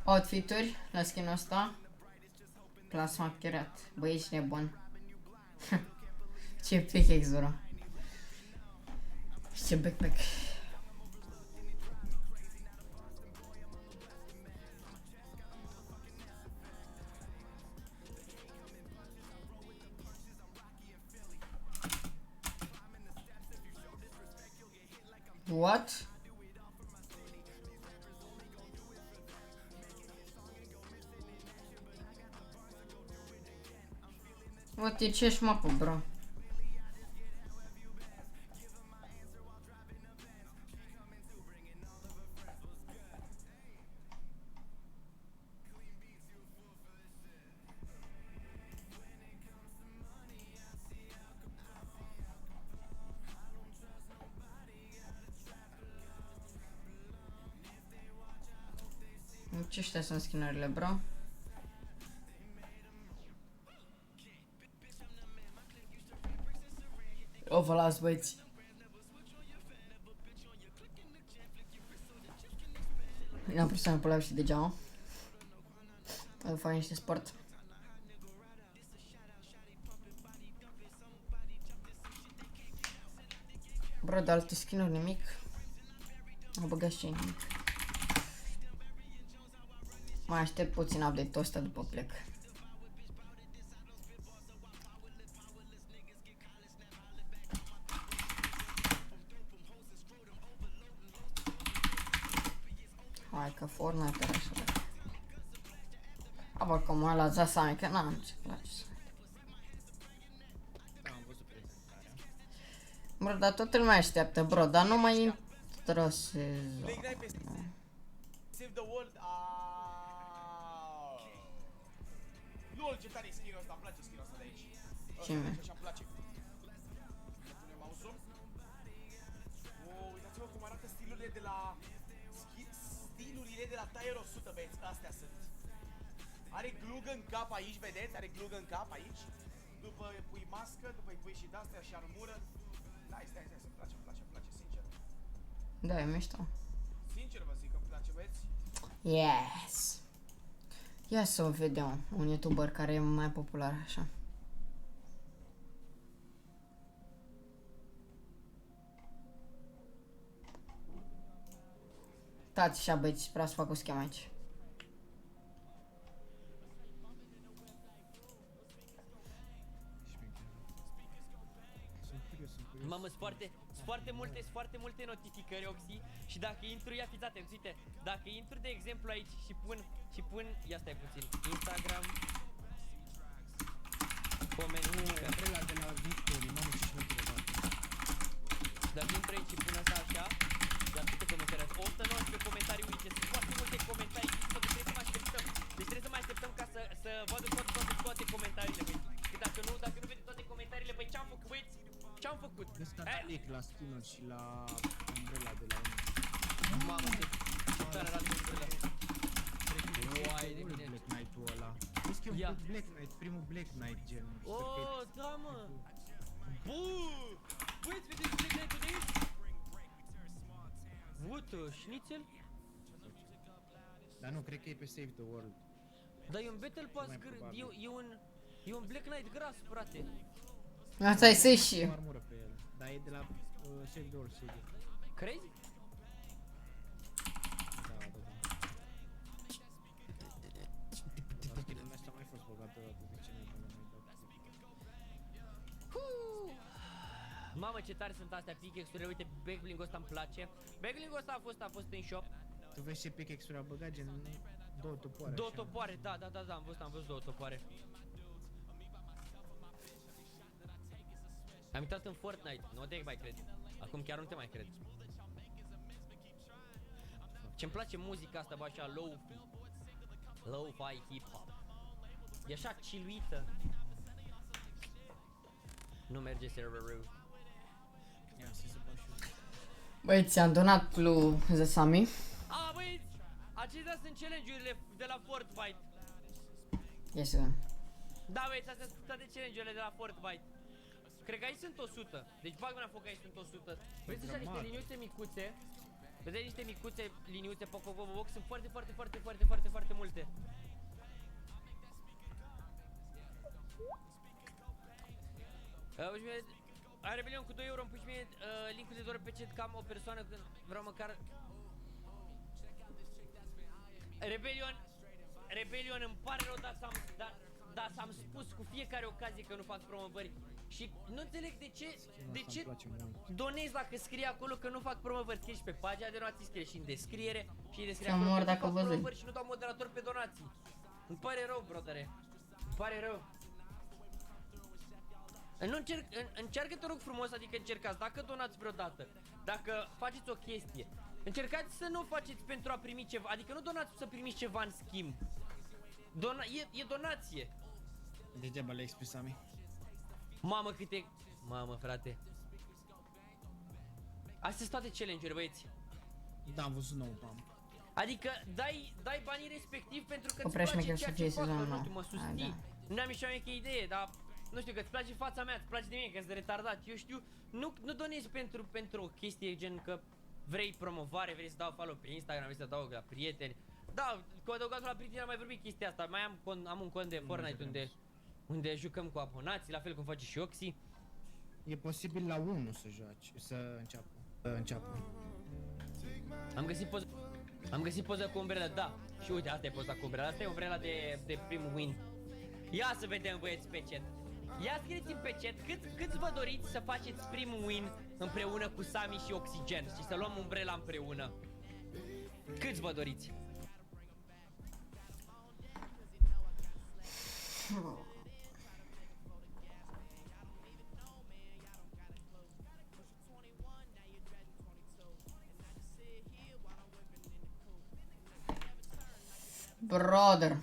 Outfituri la skin-ul ăsta. Plasma chirat. Bă, ești nebun. Ce pickaxe, bro. Și ce backpack. What? Uite ce ești mapă, bro. Ce ăștia sunt skin-urile, bro? O, vă las, băieți. N-am pus să-mi puleau și degeaba. O fac niște sport. Bro, de alte skin-uri nimic. Am băgat și nimic. Mai aștept puțin update-ul ăsta după plec. Hai că Fortnite era așa. Abă că mă la Zasami, că n-am ce place. Bro, dar toată lumea așteaptă, bro, dar nu mai intră sezon. Save the world. LOL, ce tare e skin-ul ăsta, îmi place skin-ul ăsta de aici. Ce mi-e? Așa-mi place. Punem mouse-ul. Uitați-vă cum arată stilurile de la... Stilurile de la Tier 100, băieți, astea sunt. Are glug în cap aici, vedeți? Are glug în cap aici. După îi pui mască, după îi pui și de-astea și armură. Stai, să-mi place, sincer. Da, e mișto. Sincer vă zic că îmi place, băieți. Yes! Ia să vedem un youtuber care e mai popular așa. Stați așa, băieți, vreau să fac o schemă aici. Mamă, sunt foarte multe notificări, Oxy. Și dacă intru, ia fiți atenți, uite. Dacă intru, de exemplu, aici și pun, ia stai puțin, Instagram, Umbrella de la Victory, mamă ce șmecheră, da. Dacă intru aici și pun asta așa, ia câte comentarii, 119 comentarii, uite, sunt foarte multe comentarii, deci trebuie să mai așteptăm. Deci trebuie să mai așteptăm ca să vadă toate comentariile, băi. Că dacă nu vede toate comentariile, băi, ce-am făcut, băieți? Ce-am făcut? Descatalic la skin-uri și la Umbrella de la Mamă, ce tare arată Umbrella. Uai de mine. Black Knight-ul ăla. Vezi că e un Black Knight, primul Black Knight gen. Oh, da, mă. Băieți, vedeți Black Knight-ul de aici? Uite, șnițel? Dar nu, cred că e pe Save the World. Dar e un Battle Pass, e un Black Knight gras, frate. Asta e să și. Armură pe el, dar e de la Save the World, sigur. Crezi? Dar skin-ul ăsta mai fost băgat odată, de ce nu mai dat? Mamă, ce tare sunt astea pickaxe-urile, uite, backbling-ul ăsta îmi place. Backbling-ul ăsta a fost în shop. Tu vezi ce pickaxe-uri a băgat, gen 2 topoare. Două așa. topoare, da, am văzut 2 topoare. Am intrat în Fortnite, nu te mai cred. Acum chiar nu te mai cred. Ce-mi place muzica asta, bă, așa, low-fi hip-hop. E așa chilluită. Nu merge serverul. Ia să se bă și eu. Băi, ți-am donat lui Zesami. A, băi, acestea sunt challenge-urile de la Fortnite. Ia să vedem. Da, băi, astea sunt toate challenge-urile de la Fortnite. Cred că aici sunt 100. Deci bag mâna foc, aici sunt 100. Vezi așa niște liniuțe micuțe. Vedeți niște micuțe liniuțe, poc, sunt foarte multe. Uși mie, ai Rebelion cu 2 euro, îmi puși mie linkul de doar pe chat, că am o persoană când vreau măcar... Rebelion, îmi pare rău, dar s-am spus cu fiecare ocazie că nu fac promovări. Și nu înțeleg de ce donezi dacă scrie acolo că nu fac promovări. Scrie și pe pagina de donații, scrie și în descriere. Și în descriere acolo că nu fac promovări și nu dau moderator pe donații. Îmi pare rău, brodere. Îmi pare rău. Încearcă, te rog frumos, adică încercați, dacă donați vreodată, dacă faceți o chestie, încercați să nu o faceți pentru a primi ceva, adică nu donați să primiți ceva în schimb. E donație. Degeaba le-ai spus, Sami. Mamă, câte... Mamă, frate. Astea sunt toate challenge-uri, băieți. Da, am văzut nou pump. Adică dai banii respectiv pentru că îți Oprește place să ceea fie ce fac, sezonul nu nou. știu, mă susții. N-am nici o mică idee, dar... Nu știu, că îți place fața mea, îți place de mine, că sunt retardat. Eu știu, nu donezi pentru o chestie gen că vrei promovare, vrei să dau follow pe Instagram, vrei să dau la prieteni. Da, cu adăugatul la prieteni am mai vorbit chestia asta. Mai am un cont de Fortnite unde jucăm cu abonații, la fel cum face și Oxy. E posibil la 1 să joaci, să înceapă. Am găsit poza cu umbrela, da. Și uite, asta e poza cu umbrela, asta e umbrela de primul win. Ia să vedem, băieți, pe chat. Ia scrieți-mi pe chat câți vă doriți să faceți primul win împreună cu Sami și Oxygen și să luăm umbrela împreună. Câți vă doriți? Brother.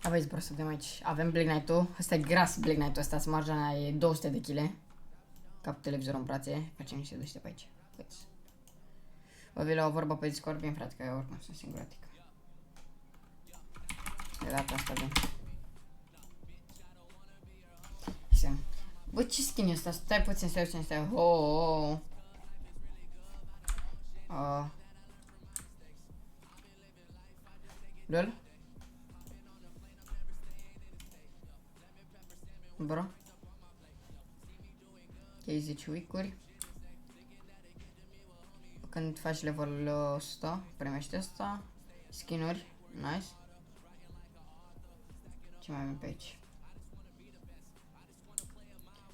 Aveți bro, să vedem aici. Avem Black Knight-ul. Asta e gras Black Knight-ul ăsta. Smargana e 200 de kg. Cap televizorul în brațe. Facem niște de pe aici. Uite. Vă vei la o vorbă pe Discord, bine frate, că eu oricum sunt singuratic. De data asta bine. Bă, ce skin e ăsta? Stai puțin, stai. Oh. Lol. Bro. Ok, 10 week-uri. Când faci level 100, primești asta. Skin-uri, nice. Ce mai avem pe aici?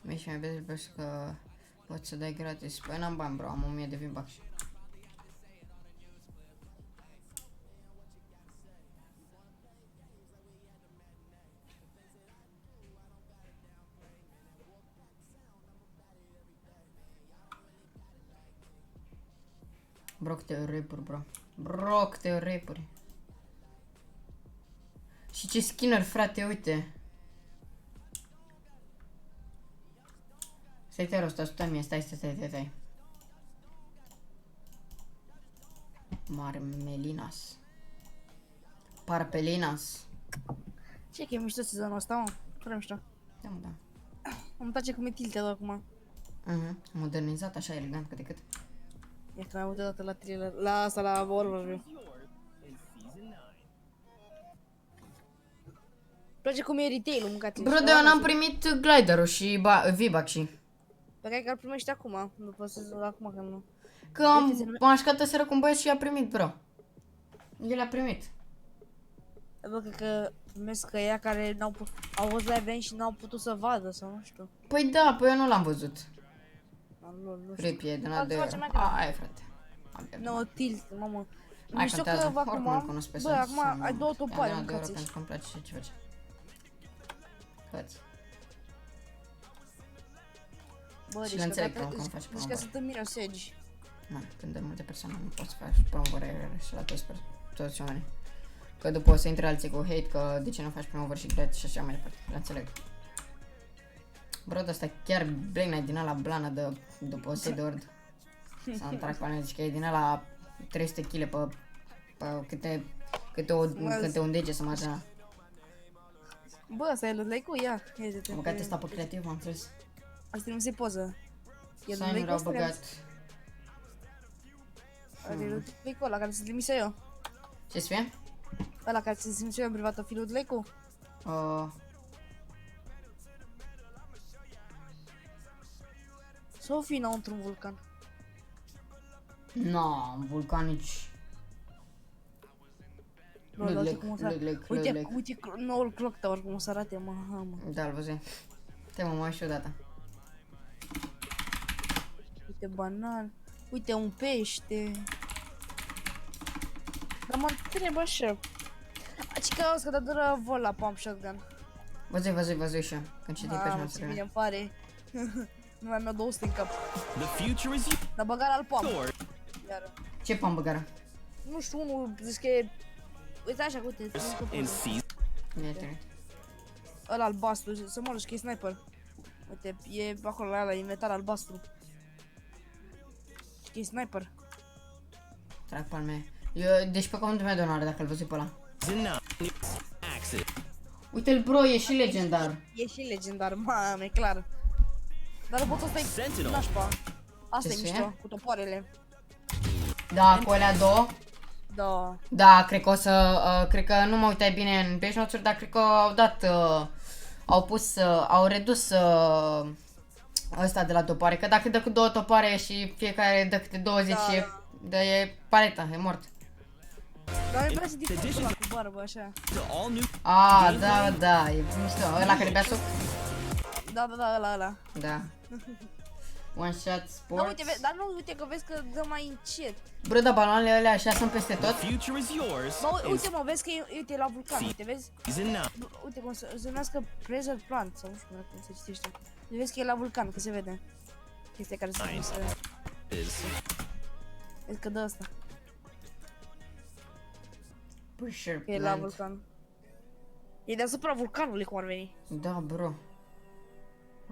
Mi-e și mai bine pentru că poți să dai gratis. Păi n-am bani, bro, am 1000 de V-Bucks. Bro, câte rapuri, bro. Bro, câte rapuri. Și ce skinner, frate, uite. Stai, rost, ajută mie, stai. Marmelinas. Parpelinas. Ce că e mișto sezonul ăsta, mă? Prea mișto. Da. Am tace cu metiltea acum. Modernizat, așa elegant cât de cât. E că mai multe dată la thriller, la asta, la Overview. Place cum e retail-ul, mâncați. Bro, de eu n-am primit gliderul și V-Buck și. Pe care că-l primești acum, după sezonul acum că nu. Că am așteptat seara cu un băiat și i-a primit, bro. El a primit. Bă, cred că primesc că ea care au văzut la event și n-au putut să vadă sau nu știu. Păi da, păi eu nu l-am văzut. Nu știu. Rip e de la de... Aia, frate. No, tilt, mamă. Hai, Mișto că contează. acum, Oricum îl cunosc pe bă, Sans, acum ai 2 topoare, ia de euro mâncați. pentru că îmi place ce face. Hăți. Bă, Și deci le înțeleg că cum faci deci că sunt în mirosegi. Na, când de multe persoane nu poți să faci promovare și la toți oamenii. Că după o să intre alții cu hate că de ce nu faci promovări și gratis și așa mai departe. Le înțeleg. Bro, de asta chiar Black Knight din ala blană de după o zi de ord. S-a întrat cu alea, zici că e din ala 300 kg pe câte un dege să mă ajună. Bă, asta e like-ul, ia. Am băgat ăsta pe creativ, am înțeles. Asta nu se poză. E Sign-uri au băgat. Are like-ul ăla care ți-l trimise eu. Ce-ți fie? Ăla care ți-l trimise eu în privat, filul de like-ul. Sau fi înăuntru un vulcan? No, vulcanici. Uite noul clock tower cum o să arate, mă. Da, îl văzui. Te mă mai și odată. Uite banan, uite un pește. Dar mă întreb așa. Ce că auzi că da dură vol la pump shotgun. Văzui și eu. Când citim pe Mamă, ce bine îmi pare. Nu mai am 200 în cap. Dar băgar al pump. Iară. Ce pump băgară? Nu știu, unul zici că e... Uite așa, uite. Ăla albastru, să mă că e sniper. Uite, e acolo la ăla, e metal albastru. Că e sniper. Trag palme. Deci pe cuvântul meu de onoare dacă îl văzui pe ăla. Uite-l bro, e și legendar. E și legendar, mamă, e clar. Dar poți să stai nașpa. Asta e mișto, cu topoarele. Da, cu alea două. Da. Da, cred că o să, cred că nu mă uitai bine în page notes-uri, dar cred că au dat, au redus ăsta de la topoare, că dacă dă cu 2 topoare și fiecare dă câte 20, e paleta, e mort. Dar mi-e place diferența ăla cu barbă, așa. Da, e mișto, ăla care bea suc? Da, ăla. Da. One shot sport. Da, uite, dar nu, uite că vezi că dă mai încet. Bro, dar baloanele alea așa sunt peste tot? Bă, uite mă, vezi că e la vulcan, uite, vezi? Uite cum se numească Pressure Plant, sau nu știu cum se citește. Vezi că e la vulcan, că se vede. Chestia care se pune să... Vezi că dă asta. Pressure Plant. E la vulcan. E deasupra vulcanului cum ar veni. Da, bro.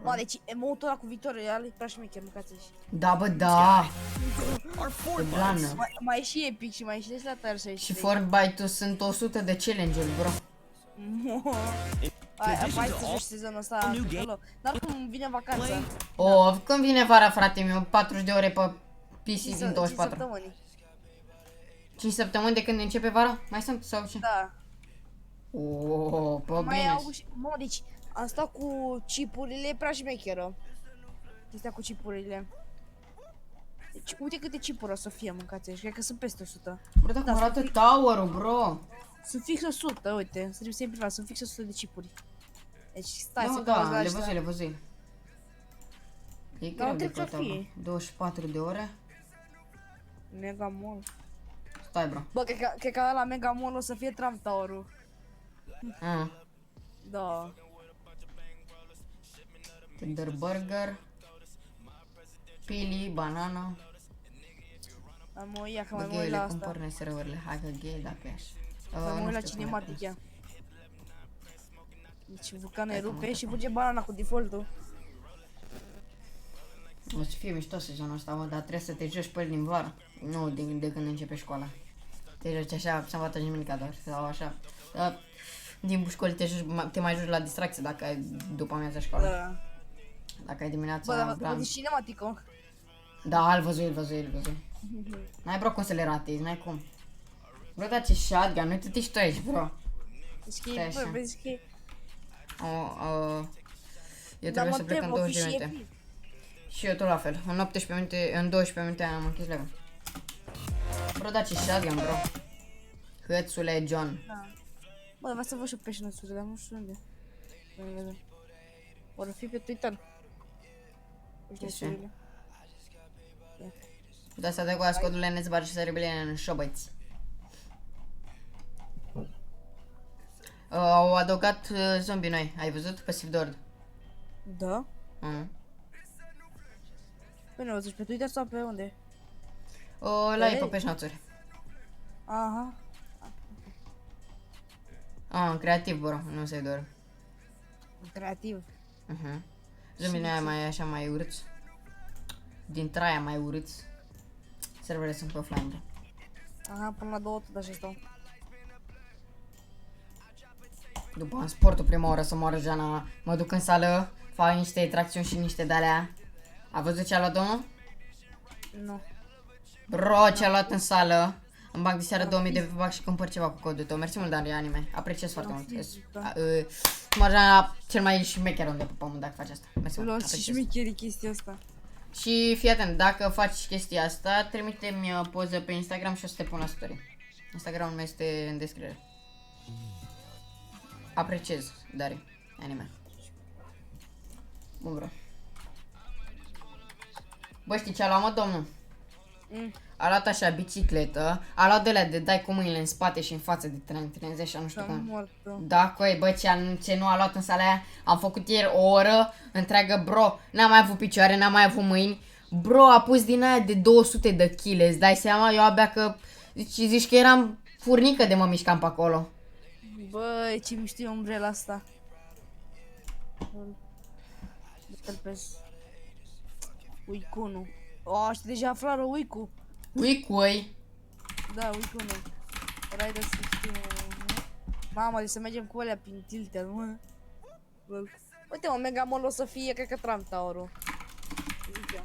Bă, deci emotul ăla cu victorie, ăla e prea șmecher, mâncați-și. Da, bă, da! E blană. Mai e și epic și mai e și de la tare 63. Și Fortnite-ul sunt 100 de challenge-uri, bro. Mai să joci sezonul ăsta acolo. Dar cum vine vacanța? Când vine vara, frate meu, 40 de ore pe PC din 24. 5 săptămâni. 5 săptămâni de când începe vara? Mai sunt sau ce? Da. Pe bine. Mă, deci am stat cu chipurile, e prea șmecheră. Chestia cu chipurile. Deci uite câte chipuri o să fie, mâncați-și, cred că sunt peste 100. Bro, dacă arată tower-ul, bro. Sunt fix 100, uite, sunt fix 100 de chipuri. Deci stai să da, le văzui. E greu de căutat, 24 de ore. Mega Mall. Stai, bro. Bă, cred că la Mega Mall o să fie Trump Tower-ul. Da. Tender Burger. Pili, banana. Ia că mai mă uit la asta. Cumpăr NSR-urile, hai că gay dacă e așa. Mai mă uit la cinematic, ia. Deci vulcanul e rupe și fuge banana cu default-ul. O să fie mișto sezonul ăsta, mă, dar trebuie să te joci pe el din vară. Nu de când începe școala. Te joci așa, sâmbătă și duminica doar, sau așa. Din școală te mai joci la distracție dacă ai după amiază școală. Dacă ai dimineața Bă, dar plan. văd cinematică. Da, îl văzui. N-ai bro cum să le ratezi, n-ai cum. Bro, dar ce shotgun, uite-te și tu aici, bro. Deci că Stai e, bă, așa. vezi că e... Eu Dar trebuie mă să plec în tem, 20 o fi și minute. epic. Și eu tot la fel, în 18 minute, în 12 minute am închis level. Bro, dar ce shotgun, bro. Hățule John. Da. Bă, vreau să văd și eu peșnățurile, dar nu știu unde. Nu le vedem. Vor fi pe Twitter. Peșnățurile. Da, să dai cu ascodurile nezbar și să rebele în șobăți. Au adăugat zombie noi, ai văzut? Pasiv de ord. Da? Păi nu, o zici pe Twitter sau pe unde? La ei pe peșnațuri. Aha. Creativ, bro, nu se doar. Creativ. Zombie noi mai așa mai urâți. Dintre aia mai urâți. Serverele sunt pe offline, bro. Aha, până la 2 tot așa stau. După am sportul prima oră să moară Jana, mă duc în sală, fac niște tracțiuni și niște de-alea. A văzut ce a luat domnul? Nu. Bro, ce a luat în sală. Îmi bag de seară 2000 de bag și cumpăr ceva cu codul tău. Mersi mult, Dani, anime. Apreciez foarte mult. Marjana, cel mai șmecher om de pe pământ dacă faci asta. Mersi mult, Luați și apreciez. șmecherii chestia asta. Și fii atent, dacă faci chestia asta, trimite-mi poză pe Instagram și o să te pun la story. Instagramul meu este în descriere. Apreciez, Dari, anime. Bun, bro. Bă, știi ce a luat, mă, domnul? A luat așa bicicletă, a luat de alea de dai cu mâinile în spate și în față de trenzi așa, nu știu cum. Da, coi, bă, ce nu a luat în sala aia, am făcut ieri o oră întreagă, bro, n-am mai avut picioare, n-am mai avut mâini. Bro, a pus din aia de 200 de kg, îți dai seama, eu abia că, zici că eram furnică de mă mișcam pe acolo. Băi, ce mișto e umbrela asta. Uicunu. O, știi deja aflară Uicu. Uicui? Da, Uicunu. Raida să știu. Mama, deci să mergem cu alea prin Tilted, mă. Uite, mă, Mega Mall o să fie, cred că Trump Tower-ul. Uite.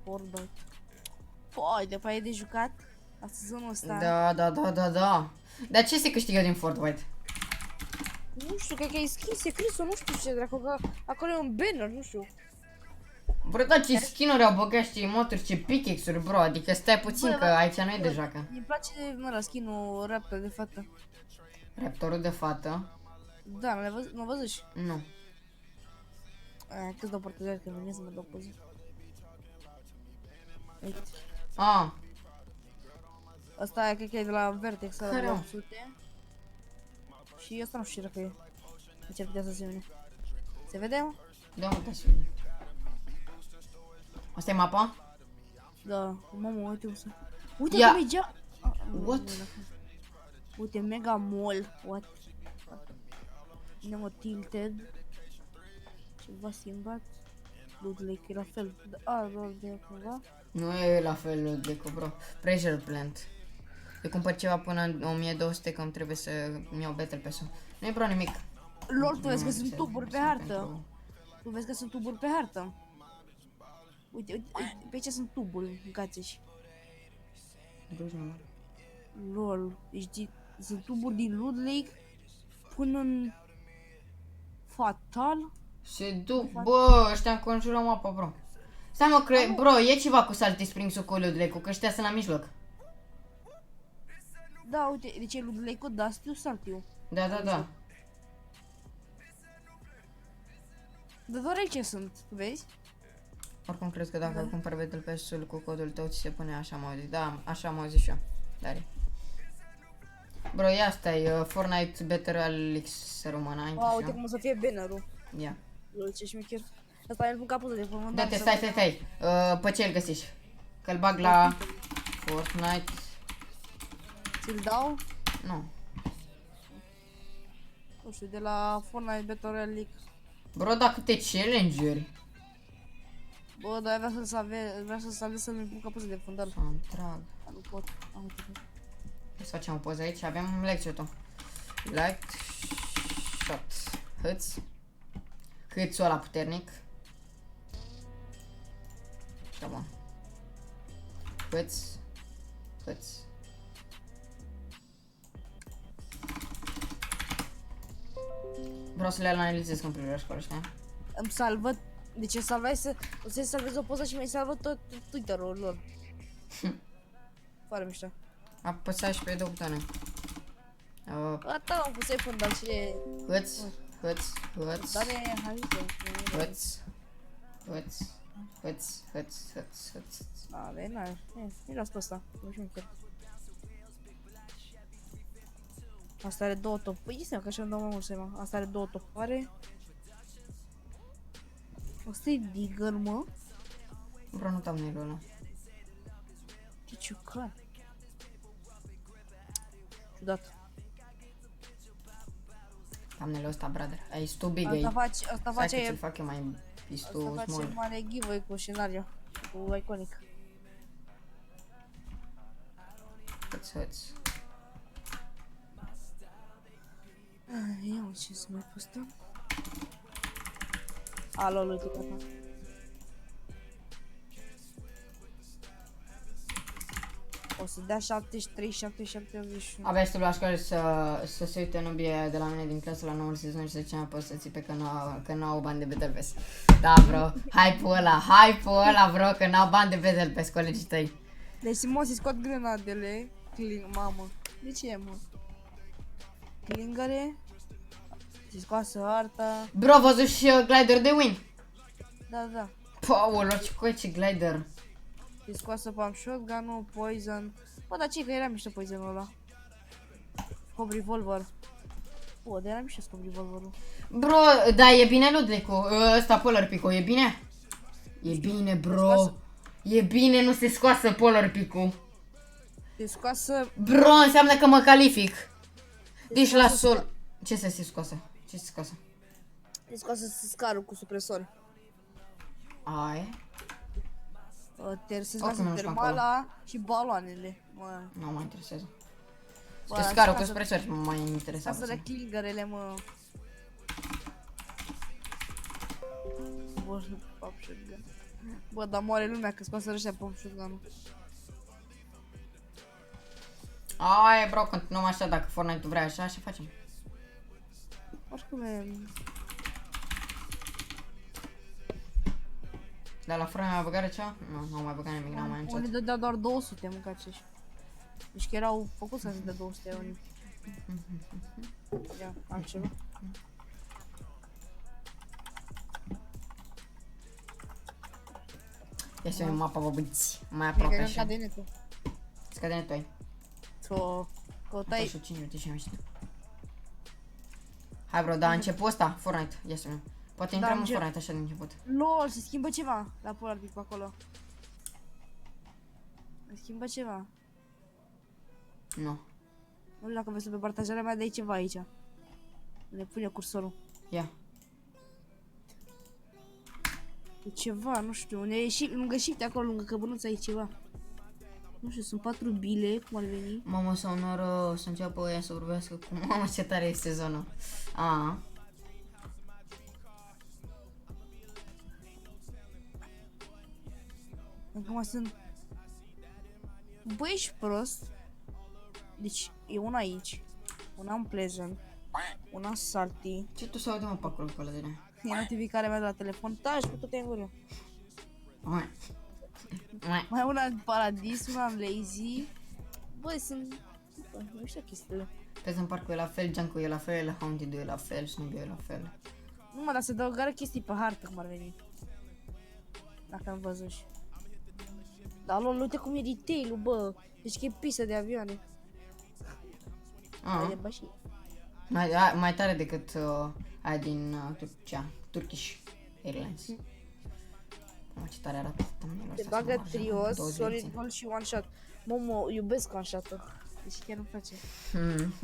Fortnite. Păi, de fapt e de jucat. La sezonul ăsta. Da. Dar ce se câștigă din Fortnite? Nu știu, cred că e skin secret sau nu știu ce dracu, că acolo e un banner, nu știu. Bro, da, ce skin-uri au băgat și ce emoturi, ce pickaxe-uri, bro, adică stai puțin că aici nu e de joacă. Mi-mi place, mă, la skin-ul Raptor de fată. Raptorul de fată? Da, nu l-ai văzut și? Nu. Câți dau portugale că vine să mă dau poze. Uite. Asta cred că e de la Vertex, ăla de 800. Și ăsta nu știu ce dacă e. De ce ar putea să se vede? Se vede, mă? Da, mă, se vede. Asta e mapa? Da, mamă, uite să... Uite Ia. cum e gea... What? Uite, Mega Mall. What? Nemo Tilted. Ceva schimbat. Loot Lake e la fel. Doar de cumva. Nu e la fel Loot Lake, bro. Pressure Plant. Eu cumpăr ceva până în 1200 că îmi trebuie să-mi iau Battle Pass-ul. Nu e bro nimic. Lol, tu vezi că sunt tuburi pe hartă. Tu vezi că sunt tuburi pe hartă. Uite, pe aici sunt tuburi în cațeși. Lol, deci sunt tuburi din Loot Lake până în Fatal. Se duc, bă, ăștia înconjură mapa, bro. Stai mă, bro, e ceva cu Salty Springs-ul cu Loot Lake-ul, că ăștia sunt la mijloc. Da, uite, deci e Loot Lake-ul, da, știu Salty-ul. Da. Dar doar aici sunt, vezi? Oricum cred că dacă cumpăr Battle Pass-ul cu codul tău, ți se pune așa, mă auzi. Da, așa mă auzi și eu. Dari. Bro, ia stai, Fortnite Battle X română. Uite cum o să fie banner-ul. Ia. Lol, ce șmecher. Asta e în capul de formă. Da-te, stai. Pe ce îl găsești? Că-l bag la Fortnite. Ți-l dau? Nu. Nu știu, de la Fortnite Battle Royale League. Bro, da, câte challenge-uri. Bă, dar vreau să salvez să-mi pun capul de fundal. Să-mi trag. Nu pot. Să facem o poză aici, avem lecție-ul tău. Light shot. Hâț. Hâțul ăla puternic. Da, bun. Hâț. Hâț. Vreau să le analizez când privești acolo, știi? Îmi salvă... Deci o să-i salvez o poză și mi-ai salvat tot Twitter-ul lor. Foarte mișto. Apăsai și pe două butoane. Gata, am pus iPhone, dar ce... Hâț. Hâț. Hâț. Dane, hai să... Hâț. Hâț. Hâț. Hâț. Hâț. Hâț. Ale, n-ai. Nu las pe ăsta. Nu știu chiar. Asta are 2 top. Păi este că așa îmi dau mai mult seama. Asta are 2 topoare. Asta e digger, mă. Vreau nu thumbnail-ul ăla. Ce ciucat. Ciudat. Thumbnail-ul ăsta, brother. It's too big, Asta face Hai că ți-l fac eu mai... It's too Asta face small. mare giveaway cu scenariu. Cu iconic. Hâț. Hâț. Ia ce să mai postăm. Alo, lui tata. O să dea 73, 77, 81. Abia aștept la școală să se uite nubie de la mine din clasă la noul sezon și să zicea poți să țipe că n-au bani de Battle Pass. Da, bro, hype-ul ăla, bro, că n-au bani de Battle Pass colegii tăi. Deci mă, să scot grenadele. Mamă. De ce, mă? Clingare. Se scoasă arta. Bro, văzut și glider de win. Da. Paolo, ce glider. Se scoasă pump shotgun-ul, poison. Bă, dar ce că era mișto poison-ul ăla. Scop revolver. Bă, dar era mișto scop revolver-ul. Bro, da, e bine Ludlecu, ăsta Polar Pico, e bine? E bine, bro. E bine, nu se scoasă Polar Pico. Se scoasă... Bro, înseamnă că mă calific. Deci la sol... Ce să se scoasă? Ce se scoasă? Se scoasă scarul cu supresor. Aia? Se scoasă termala și baloanele. Nu mă interesează. Scarul cu supresor mă mai interesează. Scoasă clingerele, mă. Bă, pump shotgun. Bă, dar moare lumea că scoasă ăștia pump shotgun-ul. Aia, bro, continuăm așa, dacă Fortnite-ul vrea așa, și facem. Oricum e... Dar la Fortnite mai băgat ceva? Nu mai băgat nimic, n-am mai început. Unii dădea doar 200, mă, acești. Deci că erau făcuți să se dea 200 unii. Ia, altceva. Ia să vedem mapa, bă, băiți. Mai aproape așa. Scade netul. Scade netul ai. Căutai... 5 minute și am ieșit. Hai, bro, dar a început ăsta, Fortnite. Ia să vedem. Poate intrăm în Fortnite așa din început. LOL, se schimbă ceva la Polar Pico acolo. Se schimbă ceva. Nu. Nu știu dacă vezi pe partajarea mea, dar e ceva aici. Ne pune cursorul. Ia. E ceva, nu știu, lângă shift acolo, lângă căbănuța e ceva. Nu știu, sunt 4 bile, cum ar veni. Mamă, sau noro, să înceapă ăia să vorbească cu mamă, ce tare e sezonul. Acum sunt... Băi, ești prost. Deci, e una aici, una în Pleasant, una în Salty. Ce tu să aude, mă, pe acolo, pe ăla de ne? E notificarea mea de la telefon, taci cu toate în gură. Mai una în Paradis, una în Lazy. Băi, sunt... Nu știu chestiile. Pleasant Park-ul e la fel, Junk-ul e la fel, Haunted-ul e la fel, Snoopy-ul e la fel. Nu mă, dar se adăugară chestii pe hartă, cum ar veni. Dacă am văzut și. Dar lor, uite cum e detail-ul, bă. Deci că e pisă de avioane. Hai de bășii. Mai tare decât aia din Turcia, Turkish Airlines. Mamă, ce tare arată thumbnail-ul ăsta. Se bagă trios, solid gold și one shot. Mă iubesc one shot-ul. Deci chiar îmi place.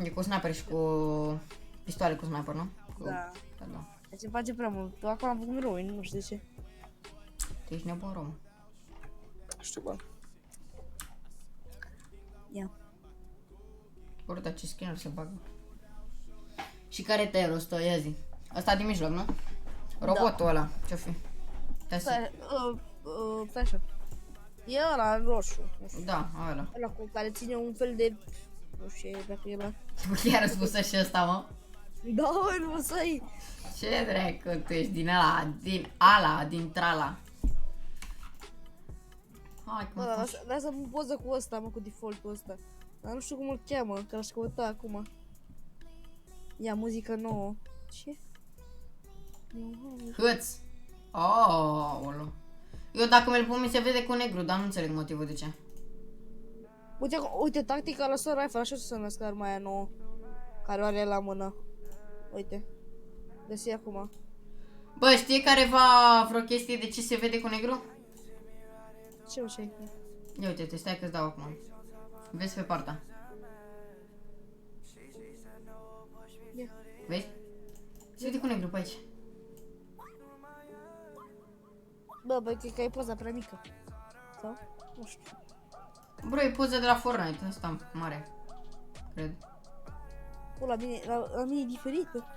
E cu sniper și cu pistoale cu sniper, nu? Da. Deci îmi place prea mult. Tu acolo am făcut mirou, nu știu de ce. Tu ești nebun, Roma. Știu, bă. Ia. Bă, dar ce skin-uri se bagă. Și care te-ai rostă, ia zi. Ăsta din mijloc, nu? Robotul ăla, ce-o fi? Stai așa. E ăla în roșu. Nu știu. Da, ăla. Ăla cu care ține un fel de... Nu știu dacă e ăla. Chiar răspunsă și ăsta, mă? Da, mă, nu să-i. Ce dracu tu ești din ala, din trala. Hai, cum Bă, lasă-mi poză cu ăsta, mă, cu default-ul ăsta. Dar nu știu cum îl cheamă, că l-aș căuta acum. Ia, muzică nouă. Ce? Hâț. Aoleu. Eu dacă mi-l pun mi se vede cu negru, dar nu înțeleg motivul de ce. Uite, tactica la Sir Rifle, așa o să se numească arma aia nouă. Care o are la mână. Uite. Găsi acum. Bă, știe careva vreo chestie de ce se vede cu negru? Ce o ce-ai? Ia uite-te, stai că-ți dau acum. Vezi pe partea. Ia. Vezi? Se vede cu negru pe aici. Bă, cred că e poza prea mică. Sau? Nu știu. Bro, e poza de la Fortnite, ăsta mare. Cred. La mine e diferită.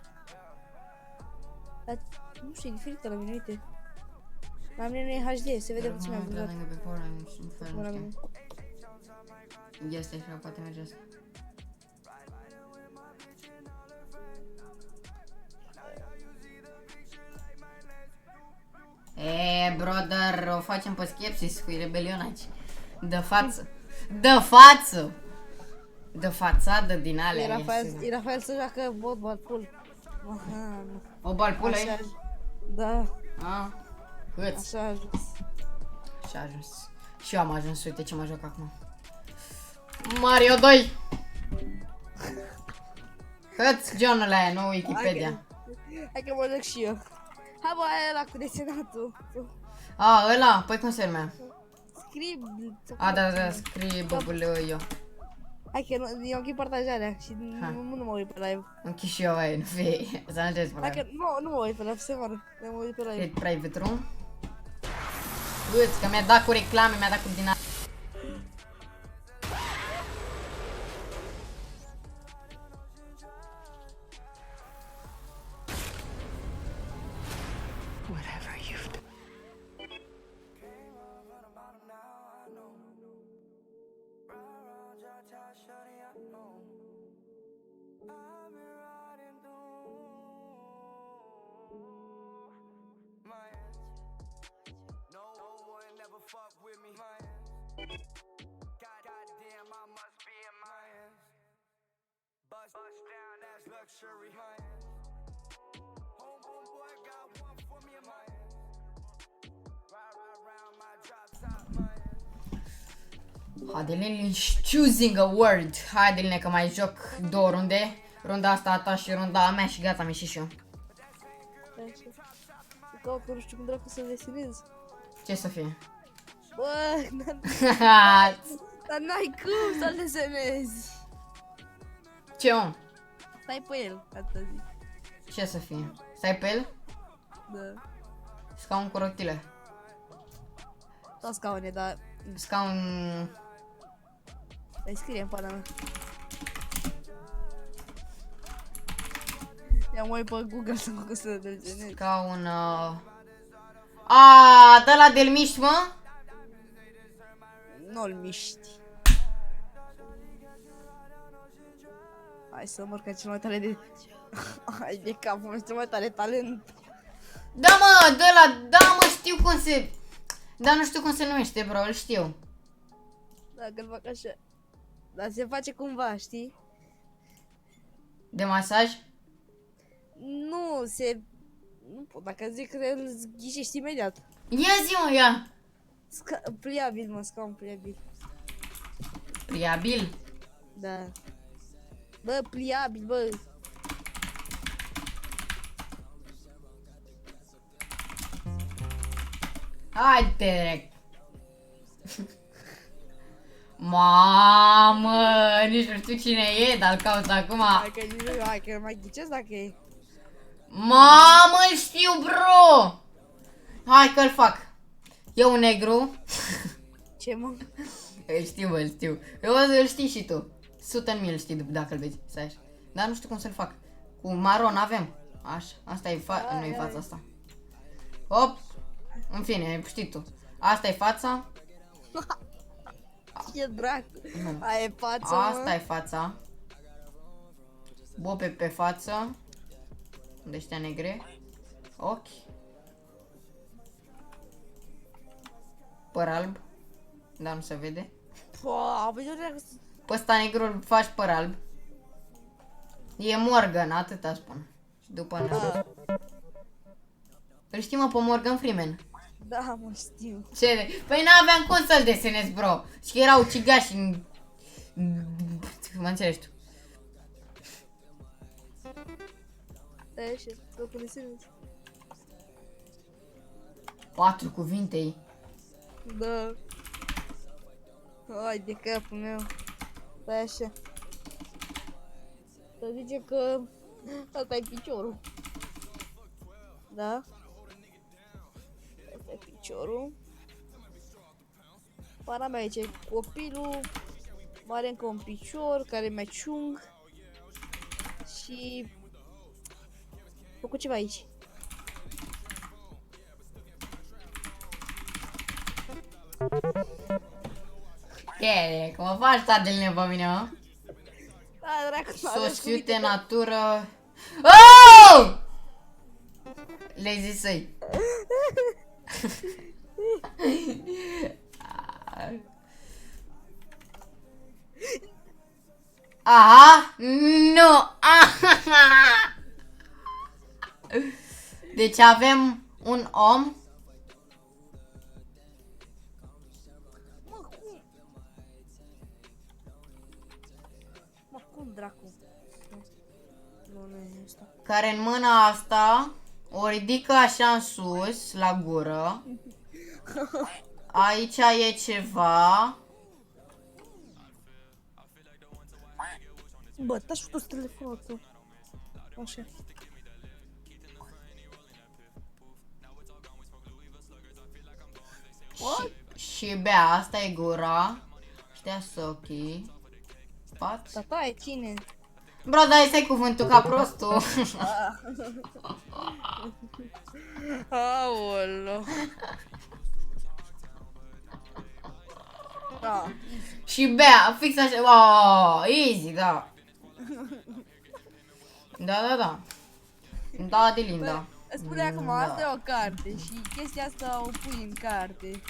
Nu știu, e diferită la mine, uite. La mine nu e HD, se vede puțin mai bine. Ia stai așa, poate merge asta. Brother, o facem pe Skepsis cu rebelion aici. De față. De față! De fațadă din alea. E Rafael să joacă balpul. O balpulă e? Da. Hâț. Așa a ajuns. Așa a ajuns. Și eu am ajuns, uite ce mă joc acum. Mario 2! Hâț, John-ul aia, nu Wikipedia. Hai că mă joc și eu. Hai bă, aia ăla cu desenatul. Ăla? Păi cum se numea? Scrie... Da, scrie băbuleu. Hai că eu închid partajarea și nu mă uit pe live. Închid și eu aia, nu fie, să nu te Hai că nu mă uit pe live, se moară. Nu mă uit pe live. E private room? Uite, că mi-a dat cu reclame, mi-a dat cu din Adeline choosing a word. Hai Adeline că mai joc 2 runde. Runda asta a ta și runda a mea și gata, am ieșit și eu. Că nu știu cum dracu să desenez. Ce să fie? Bă, dar n-ai cum să-l desenezi. Ce om? Stai pe el, atâta zic. Ce să fie? Stai pe el? Da. Scaun cu rotile. Tot scaune, dar... Scaun... Îi scrie în pana mea. Ia mă uit pe Google să mă cum să desenezi. Scaun... de la del miști, mă? Nu-l miști. Hai să mor ca cel mai tare de... Hai de capul meu, cel mai tare talent. Da mă, de la... Da mă, știu cum se... Dar nu știu cum se numește, bro, îl știu. Dacă-l fac așa. Dar se face cumva, știi? De masaj? Nu, se... Nu pot, dacă zic că îl ghișești imediat. Ia zi mă, ia! Pliabil, mă, scaun pliabil. Pliabil? Da. Bă, pliabil, bă. Hai-te direct. Mamă, nici nu știu cine e, dar îl caut acum. Hai că mai ghicesc dacă e. Mamă, îl știu, bro! Hai că-l fac. E un negru. Ce, mă? Îl știu, îl știu. Îl știi și tu. 100.000 îl știi dacă îl vezi. Stai așa. Dar nu știu cum să-l fac. Cu maron avem. Așa, asta e nu-i fața asta. Hop! În fine, știi tu. Asta e fața. Ce dracu. Aia e fața, Asta e fața. Bobe pe față. De ăștia negre. Ochi. Păr alb. Dar nu se vede. Pe ăsta negru îl faci păr alb. E Morgan, atâta spun. Și după nu. Îl știi, mă, pe Morgan Freeman? Da, mă știu. Ce? Păi n-aveam cum să-l desenez, bro. Și că erau cigași în... Mă înțelegi tu. Da, e așa, să o desenezi. 4 cuvinte. Da. Hai de capul meu. Da, e așa. Să zice că ăsta e piciorul. Da? Ăsta e piciorul. Pana mea aici e copilul. Are încă un picior care e mai ciung. Și... făcut ceva aici. Ce? Că mă faci tardele pe mine, mă? Da, dracu, Sociute, natură... Oh! Le-ai zis să-i. Aha! Nu! Deci avem un om. Mă, cum dracu? Nu e asta. Care în mâna asta o ridică așa în sus, la gură. Aici e ceva. Bă, taci tu telefonul tău. Așa. Și bea, asta e gura. Știa ochii. Faci? Tata e cine? Bro, dai să-i cuvântul ca prostul. Aolo. Da. Și bea, fix așa. Oh, easy, da. Da. Da, de Linda. Îți spune acum, asta e o carte și chestia asta o pui în carte.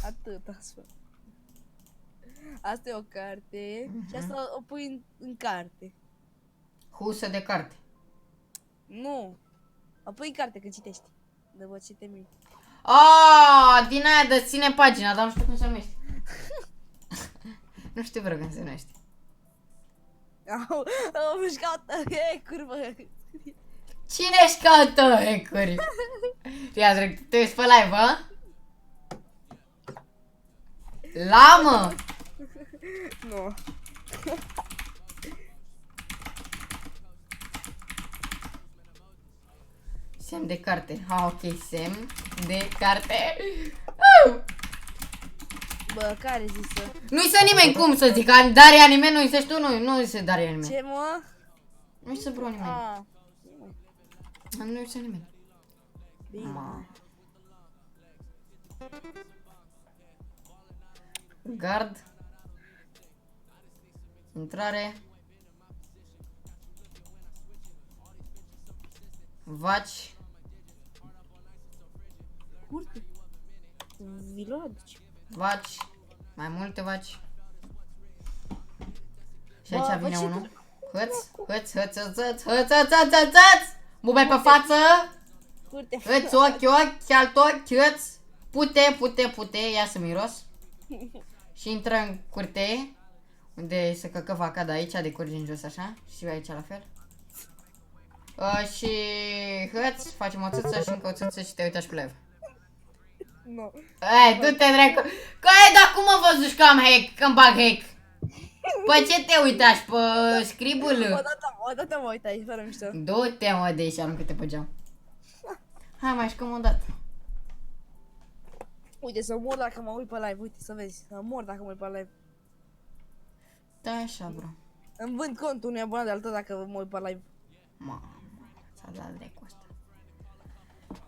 Atât astfel. Asta e o carte și asta o pui în carte. Husă de carte. Nu. O pui în carte când citești. Dă-vă ce te minte. Ah, din aia de ține pagina, dar nu știu cum se numește. Nu știu vreau cum se numește. Au mișcat hack-uri, bă. Cine-și caută hack-uri? Ia trec, te uiți pe live, bă? Lamă! Nu. Semn de carte. Ah, ok, semn de carte. Bă, care zisă? Nu-i să nimeni, cum să zic, Daria nimeni, nu-i să știu, nu-i să Daria nimeni. Ce, mă? Nu-i să bro nimeni. Ah. Nu-i să nimeni. Bine. Gard. Intrare. Vaci. Curte. Vi-l aduci. Vaci. Mai multe vaci. Și aici vine unul. Hăț. Bube pe față. Hăț, ochi, alt ochi, hăț. Pute, ia să miros. Și intră în curte. Unde se căcă vaca de aici, de curge în jos așa. Și aici la fel. Și hăț, facem o țâță și încă o țâță și te uitași pe live. Nu. Ei, du-te dracu. Că dar cum mă văzuși că am hack, că-mi bag hack? Păi ce te uitași, pe scribul? Odată mă uitai, fără mișto. Du-te mă de aici, aruncă-te pe geam. Hai, mai șcăm o dată. Uite, să mor dacă mă uit pe live, uite, să vezi. Să mor dacă mă uit pe live. Da, așa, bro. Îmi vând contul unui abonat de altă dacă mă uit pe live. Mamă, s-a dat dracu ăsta.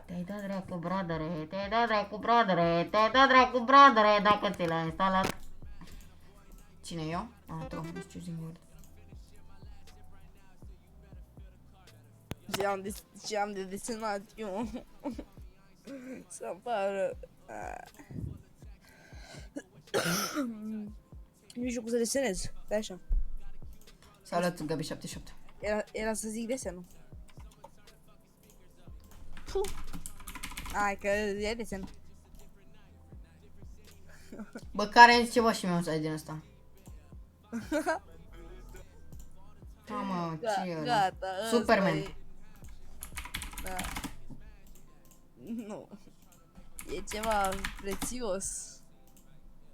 Te-ai dat dracu, bradere, te-ai dat dracu, bradere, te-ai dat dracu, bradere, dacă ți l-ai instalat. Cine eu? Ah, tu, nu știu singur. Ce am de desenat eu. Să apară. Nu știu cum să desenez. Stai așa. Salut, Gabi78. Era să zic desenul. Puh. Hai că e desen. Bă, care îmi zice, bă, și mi-au din ăsta. Mamă, ce e ăla? Gata, Superman. e... Da. Nu. E ceva prețios.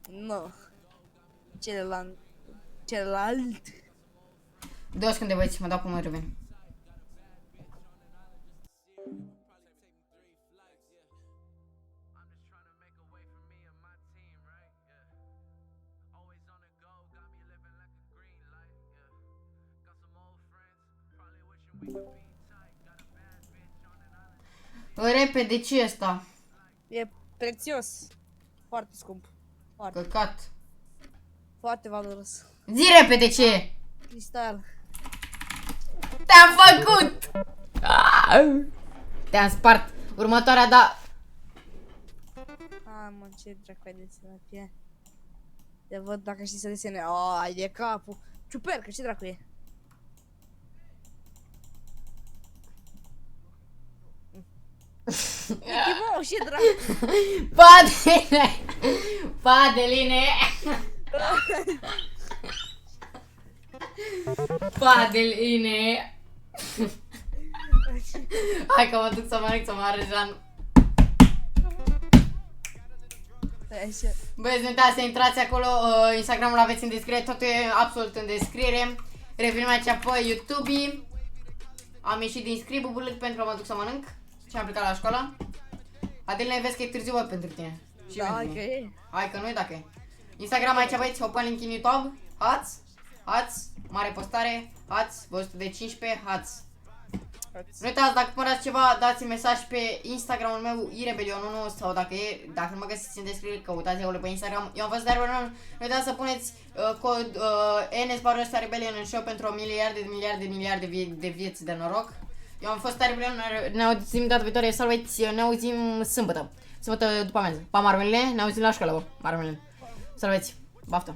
Nu. Celălalt. Dă-o când de băieți, mă dau până revin. Repede, ce e asta? E prețios. Foarte scump. Foarte. Căcat. Foarte valoros. Zi repede ce e? Cristal. Te-am făcut! Te-am spart. Următoarea, da. Hai mă, ce dracu ai desenat e? Te văd dacă știi să desene. Ai de capul. Ciupercă, ce dracu e? Mickey Mouse, ce dracu? Padeline! Padeline! Padeline! Hai că mă duc să mănânc, să mă arăjan. Băieți, nu uitați să intrați acolo, Instagramul aveți în descriere, totul e absolut în descriere. Revenim aici pe YouTube. Am ieșit din scribul pentru că mă duc să mănânc și am plecat la școală. Adeline, vezi că e târziu, bă, pentru tine. Și da, pentru că mine. e. Hai că nu e dacă e. Instagram aici băieți, o link în YouTube. Hați, mare postare, hați, 115, hați. Nu uitați, dacă cumpărați ceva, dați-mi mesaj pe Instagramul meu, irebelion1 sau dacă nu mă găsiți în descriere, căutați acolo pe Instagram. Eu am fost Darwin. Nu uitați să puneți cod NS_Rebelion în show pentru 1 miliarde de vieți de noroc. Eu am fost Rebelion, ne auzim data viitoare, salveți, ne auzim sâmbătă după amiază. Pa, marmeline, ne auzim la școală, bă, marmeline. Salveți, baftă.